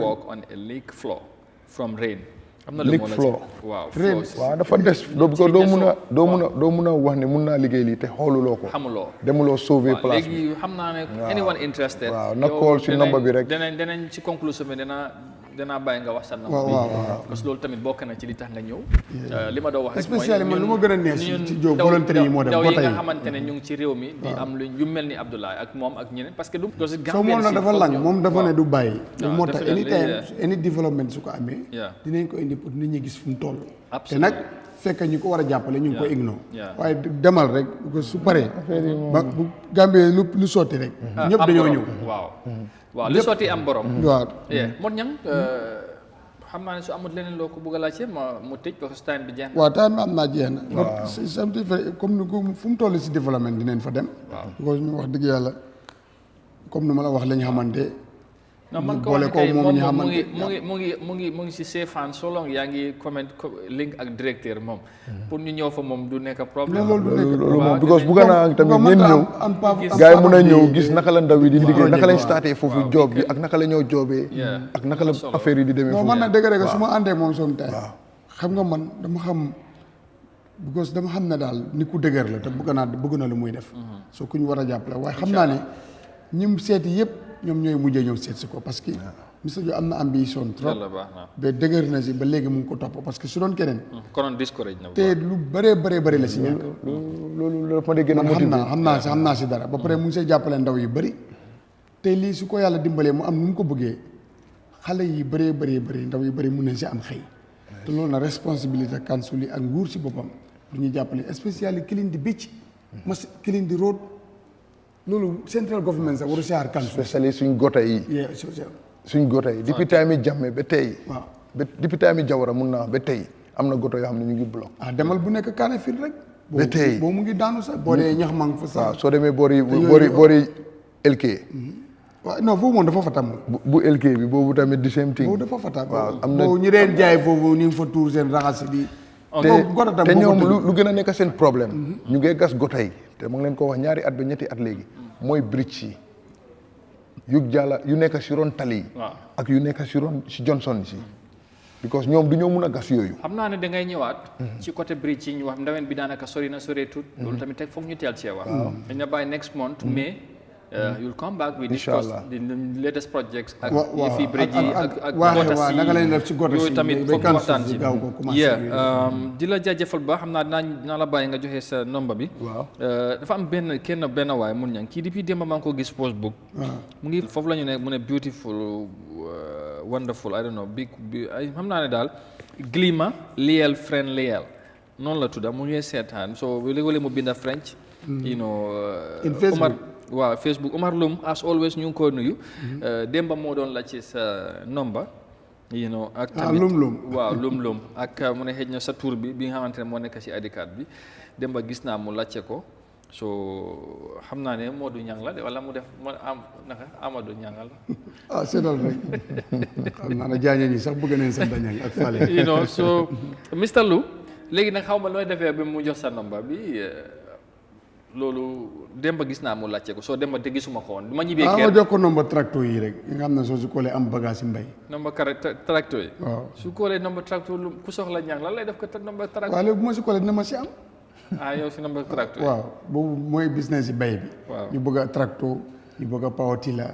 walk on a leak floor from rain. am na leak floor waaw dafa des doo mun a wax ne mun naa liggéey lii te xooluloo ko. xamuloo demuloo sauver place bi léegi xam naa ne anyone interested. waaw na call si number bi rek. danañ ci conclusion bi danaa bàyyi nga wax sa number bi. parce que loolu tamit bokk na ci li tax nga ñëw. li ma doon wax rek mooy spécial man lu ma gën a neex ci jóg volontaire yi moo dem daw yi nga xamante ne ñu ngi ci réew mi di am lu yu mel ni Abdoulaye ak moom ak ñeneen parce que du soo moom nag dafa lang moom dafa ne du bàyyi moo tax any development su ko amee dinañ ko indi pour nit ñi gis fu mu toll te nag fekk ñu ko war a jàppale ñu ngi ko ignore waaye demal rek su paree ba bu Gambie lu sotti rek ñëpp dañoo ñëw waaw lu sotti am borom waaw Mod Ñang xam naa ne su amul leneen loo ko bëgg a laajte mu tëj parce que time bi jeex na. waaw time bi am naa jeex na. waaw comme ni fu mu toll si développement dinañ fa dem. waaw ñu wax dëgg yàlla comme ni ma la wax la ñu xamante. non man ko wax kay moom mu ngi si safe hand so long yaa ngi comment link ak directeur moom. pour ñu ñëw fa moom du nekk problème. loolu moom because bugga naa tamit ñeen ñëw. gars yi mun a ñëw gis naka la ndaw yi di liggéey naka lañ starté foofu job bi ak naka la ñoo joobee. ak naka la affaire yi di demee foofu. non man nag dëgg rek su ma àndee moom soom tay xam nga man dama xam ne daal ni ku dëgër la te bëgg na lu muy def. soo ku ñu war a jàppale waaye xam naa ne ñim seeti yëpp ñoom ñooy mujjee ñëw seet si ko parce que Mr Joe am na ambition trop ba dëgër na si ba léegi mu ngi ko topp parce que su doon keneen konoon discourage na te lu bëree la si ñàkk loolu dafa ma gën a motivé xam naa si dara ba pare mu ngi see jàppale ndaw yu bëri te lii su ko yàlla dimbalee mu am nu mu ko bëggee xale yi bëree ndaw yu bëri mun nañ si am xëy te loolu na responsabilité council yi ak nguur si boppam du ñuy jàppale spécially clean the beach mas clean the road loolu central government sax waru siyaar kan spécially suñ gota yi depuis time yi Jammeh ba tey depuis time yi Jawara mun naa ba tey am na goto yoo xam ne ñu ngi bloc demal bu nekk Kanifing rek ba tey boo mu ngi daanu sax boo dee ñax mang fa sax soo demee boori LK waaw non foofu moom dafa fa tam bu LK bi boobu tamit the same thing boobu dafa fa tam am na ñu deen jaay foofu ñu ngi fa tuur seen raxas bi te ñoom lu gën a nekk seen problème ñu ngi gas gota yi te mu ngi leen ko wax ñaari at ba ñetti at léegi mooy bridge yi yu nekk si ron tali yi ak yu nekk si Johnson si because ñoom du ñoo mun a gas yooyu xam naa ne da ngay ñëwaat ci côté bridge yi ñu wax ndawen bi daanaka sori na soreetut loolu tamit teg foog ñu teel cee wax dañ na bàyyi next month mais you'll come back we discuss the latest projects ak yi fii bridge yi ak gota si naka lañ def ci gota si yooyu tamit foog ñu waxtaan ci di la jaajëfal ba xam naa dinaa la bàyyi nga joxe sa number bi dafa am benn waay mun ñang kii depuis démb maa ngi ko gis Facebook mu ngi foofu la ñu ne mu ne beautiful wonderful I don't know big xam naa ne daal Glima Liel friend Liel noonu la tudda mu ngi seetaan so léeg-léeg mu binda French you know Omar waaw Facebook Omar Loum as always ñu ngi ko nuyu démba moo doon la ci sa number you know ak tamit waaw Loum ak mu ne xëj na sa tur bi nga xamante ne moo nekk ci ID card bi démba gis naa mu lacce ko so xam naa ne Modou Ñang la de wala mu def Amadou Ñangal la seetal rek xam naa ne jaañe ñi sax bëgg nañ sant Ñang ak Fale you know so Mr Lou léegi nag xaw ma nooy defee bi mu jox sa number bi loolu demba gis naa mu laajte ko soo demba te gisuma ko woon ma ñibbee ma jox ko nombre tracteur yi rek nga xam ne soo su koolee am bagage yi mbay nombre tracteur yi waaw su koolee nombre tracteur lu ku soxla ñang lan lay def ko nombre tracteur waaw léegi bu ma si koolee dina ma si am yow si nombre tracteur waaw boobu mooy business yi bay bi waaw ñu bëgg a tracteur ñu bëgg a power tiller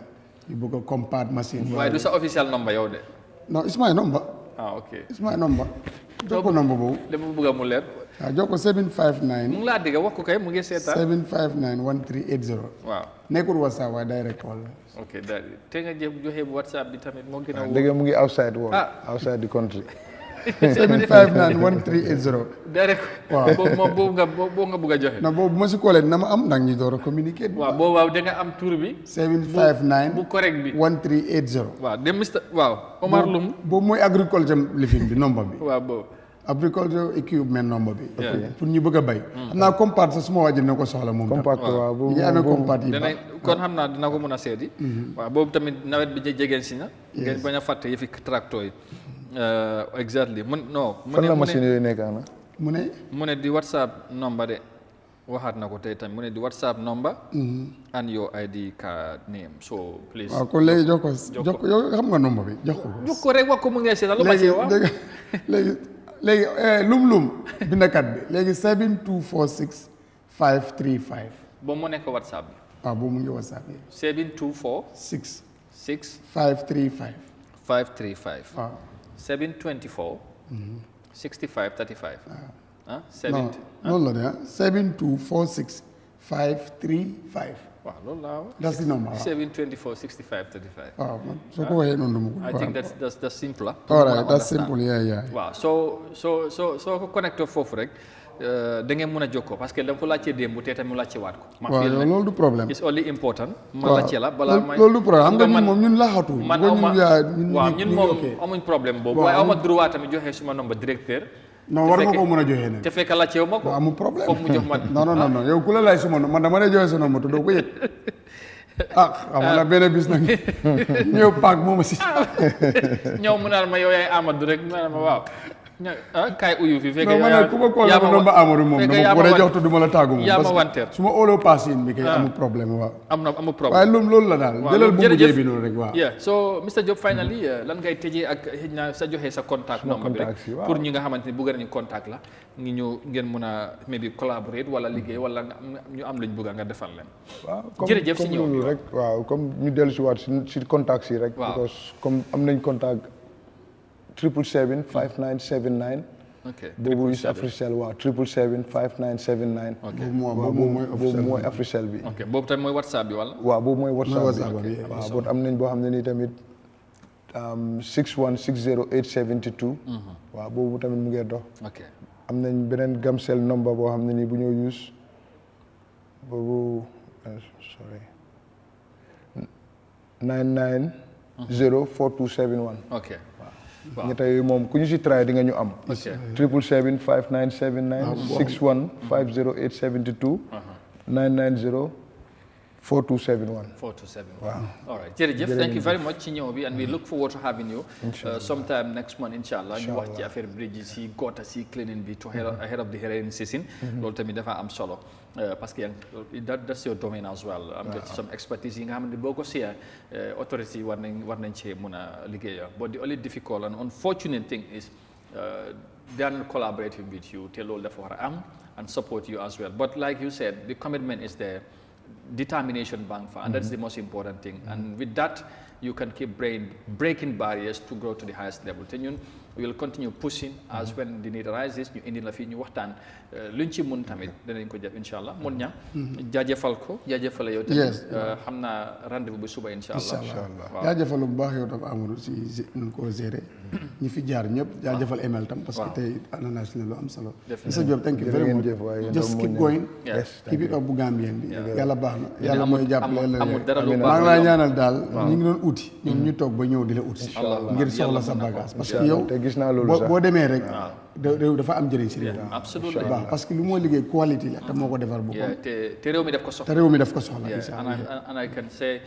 ñu bëgg a compact machine waaye du sa officiel number yow de non it's my number ok it's my number jox ko number boobu dama bëgg a mu leer waaw jox ko 759 mu ngi laa dégg wax ko kay mu ngi seetaan 759 1380 waaw nekkul WhatsApp waaye direct call ok daal te nga joxe bu WhatsApp bi tamit moo gën a dégg mu ngi outside world outside the country 759 1380. direct. waaw boobu nga bëgg a joxe. non boobu bu ma si koolee na ma am ndax ñu door a communiquer. waaw boobu waaw da nga am tur bi. 759 bu correct bi 1380. waaw de Mr waaw Omar Loum. boobu mooy agriculture lifin bi nombre bi. waaw boobu. agriculture equipment nombre bi. pour ñu bëgg a bay. xam naa compact sax suma wàjj na ko soxla moom. compact waaw boobu ñu amee compact yi danañ kon xam naa dina ko mën a seeti. waaw boobu tamit nawet bi jegeen si na. ngeen bañ a fàtte yëfi tracteur yi. exactly fan la machine yooyu nekk na. mu ne di WhatsApp number de waxaat na ko tey tamit mu ne di WhatsApp number. and your ID card name so please. waaw kon léegi jox ko yow xam nga number bi jox ko. jox ko rek wax ko mu ngi seetal lu ma see wax. léegi lum bindakat bi léegi 7246 535. boobu mu nekk WhatsApp bi. waaw boobu mu ngi WhatsApp bi. 724. 6. 535. 535. waaw. 724. 65 35. ah 7. noonu la de 7246 535. waaw loolu laa wax. that's the number. 724 65 35. waaw man soo ko waxee noonu dama ko. I think that's simple. all right that's simple yeah. waaw soo ko connecté foofu rek da ngeen mën a jokkoo parce que dama ko laajte démb te tamit mu laajte waat ko. ma waaw loolu du problème. it's only important. ma laajte la balaa may loolu du problème xam nga moom ñun laaxatu. ñun moom amuñ problème boobu. waaye aw ma droit tamit joxe suma nombre directeur. non war nga ko mën a joxe nag. te fekk laajte wu ma ko. amul problème foog mu jox ma. non yow ku la laaj suma man dama lay joxe sa nombre te doo ko yëg. xam nga benn bis nag ñëw paak moom si. ñëw mu naan ma yow yaay Amadou rek mu naan ma waaw. kaay uyu fi fekk yaa ku ma koo la nomba Amadou moom dama ko war a jox te du ma la tàggu moom. yaa ma wanteer su ma óoloo paas bi kay amul problème waaw. amul problème waaye loolu la daal. jëlal bu mujjee bi noonu rek waaw. so Mr Diop finally lan ngay tëjee ak xëy na sa joxe sa contact number bi rek pour ñi nga xamante ni bëgg nañu contact la ngi ñëw ngeen mën a maybe collaborate wala liggéey wala ñu am luñ bëgg nga defal leen. waaw jërëjëf si ñëw bi rek waaw comme ñu dellu si waat si contact si rek. because comme am nañ contact 777 5979. ok boobu is Africell waaw 777 5979. ok boobu mooy Africell bi. ok boobu tamit mooy WhatsApp bi wala. waaw boobu mooy WhatsApp bi waaw boobu am nañ boo xam ne nii tamit 6160 872. waaw boobu tamit mu ngi dox. ok am nañ beneen Gamcell number boo xam ne nii bu ñoo use boobu sorry 990 4271. ok waaw ñetta yooyu moom ku ñu si try di nga ñu am. ok 777 5979 61 50 872. 990 4271. 4271. Wow. All right. Jërëjëf, thank you very much ci ñëw bi and we look forward to having you sometime next month inshallah ñu wax ci affaire bridges yi gota si cleaning bi to ahead of the rainy season. Loolu tamit dafa am solo parce que that's your domain as well. Am nga some expertise yi nga xam ne boo ko see authorities yi war nañ cee mën a liggéeya. But the only difficult and unfortunate thing is they are not collaborating with you te loolu dafa war a am and support you as well. But like you said, the commitment is there. Determination bang for, and that's the most important thing. And with that, you can keep breaking barriers to grow to the highest level. Then we will continue pushing as when the need arises. Ñu indi la fi ñu waxtaan luñ ci mun tamit danañ ko def inshallah. Mun ña jaajëfal ko jaajëfal yow tamit xam naa rendez-vous bi suba inshallah. jaajëfal bu baax yow tam Amadou si ñu ko gérer ñi fi jaar ñëpp jaajëfal ML tam parce que tey ananas la lu am solo. Mr Diop, thank you very much. Just keep going. Keep it up bu Gambien bi. Yàlla baax na yàlla mooy jàppale la. maa ngi lay ñaanal daal ñi ngi doon uti ñoom ñu toog ba ñëw di la uti ngir soxla sa bagage parce que yow gis naa loolu sax boo demee rek réew dafa am njëriñ si réew absolument baax parce que lu moo liggéey quality la te moo ko defar boppam te réew mi daf ko soxla te réew mi daf ko soxla and I can say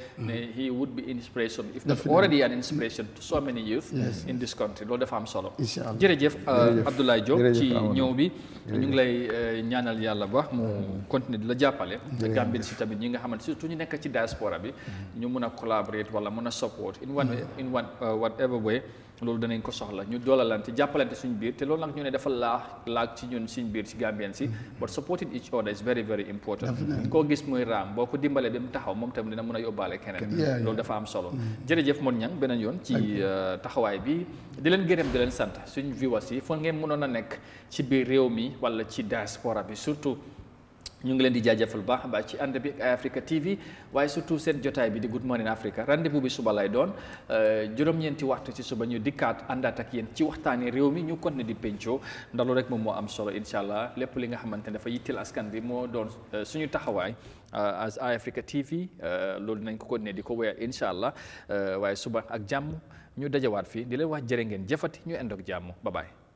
he would be inspiration if not already an inspiration to so many youth in this country loolu dafa am solo jërëjëf Abdoulaye Diop ci ñëw bi ñu ngi lay ñaanal yàlla ba mu continuer di la jàppale Gambien si tamit ñi nga xamante surtout ñu nekk ci diaspora bi ñu mun a collaborate wala mun a support in one whatever way loolu danañ ko soxla ñu doolalante jàppalante suñ biir te loolu nag ñu ne dafa laag ci ñun suñ biir ci Gambien si but supporting each other is very very important koo gis muy raam boo ko dimbalee ba mu taxaw moom tamit dina mën a yóbbaale keneen loolu dafa am solo jërëjëf Mon Ñang beneen yoon ci taxawaay bi di leen gërëm di leen sant suñ viewers yi foog ngeen mënoon a nekk ci biir réew mi wala ci diaspora bi surtout ñu ngi leen di jaajëfal baax a baax ci ànd bi ak Eyeafrica TV waaye surtout seen jotaay bi di Good Morning Africa rendez-vous bi suba lay doon juróom-ñeenti waxtu ci suba ñu dikkaat àndaat ak yéen ci waxtaani réew mi ñu continuer di pencoo ndax loolu rek moom moo am solo incha allah lépp li nga xamante ne dafa yittil askan bi moo doon suñu taxawaay as Eyeafrica TV loolu dinañ ko continuer di ko wéyal incha allah waaye suba ak jàmm ñu dajawaat fii di leen wax jërë ngeen jëfati ñu endoog jàmm bye bye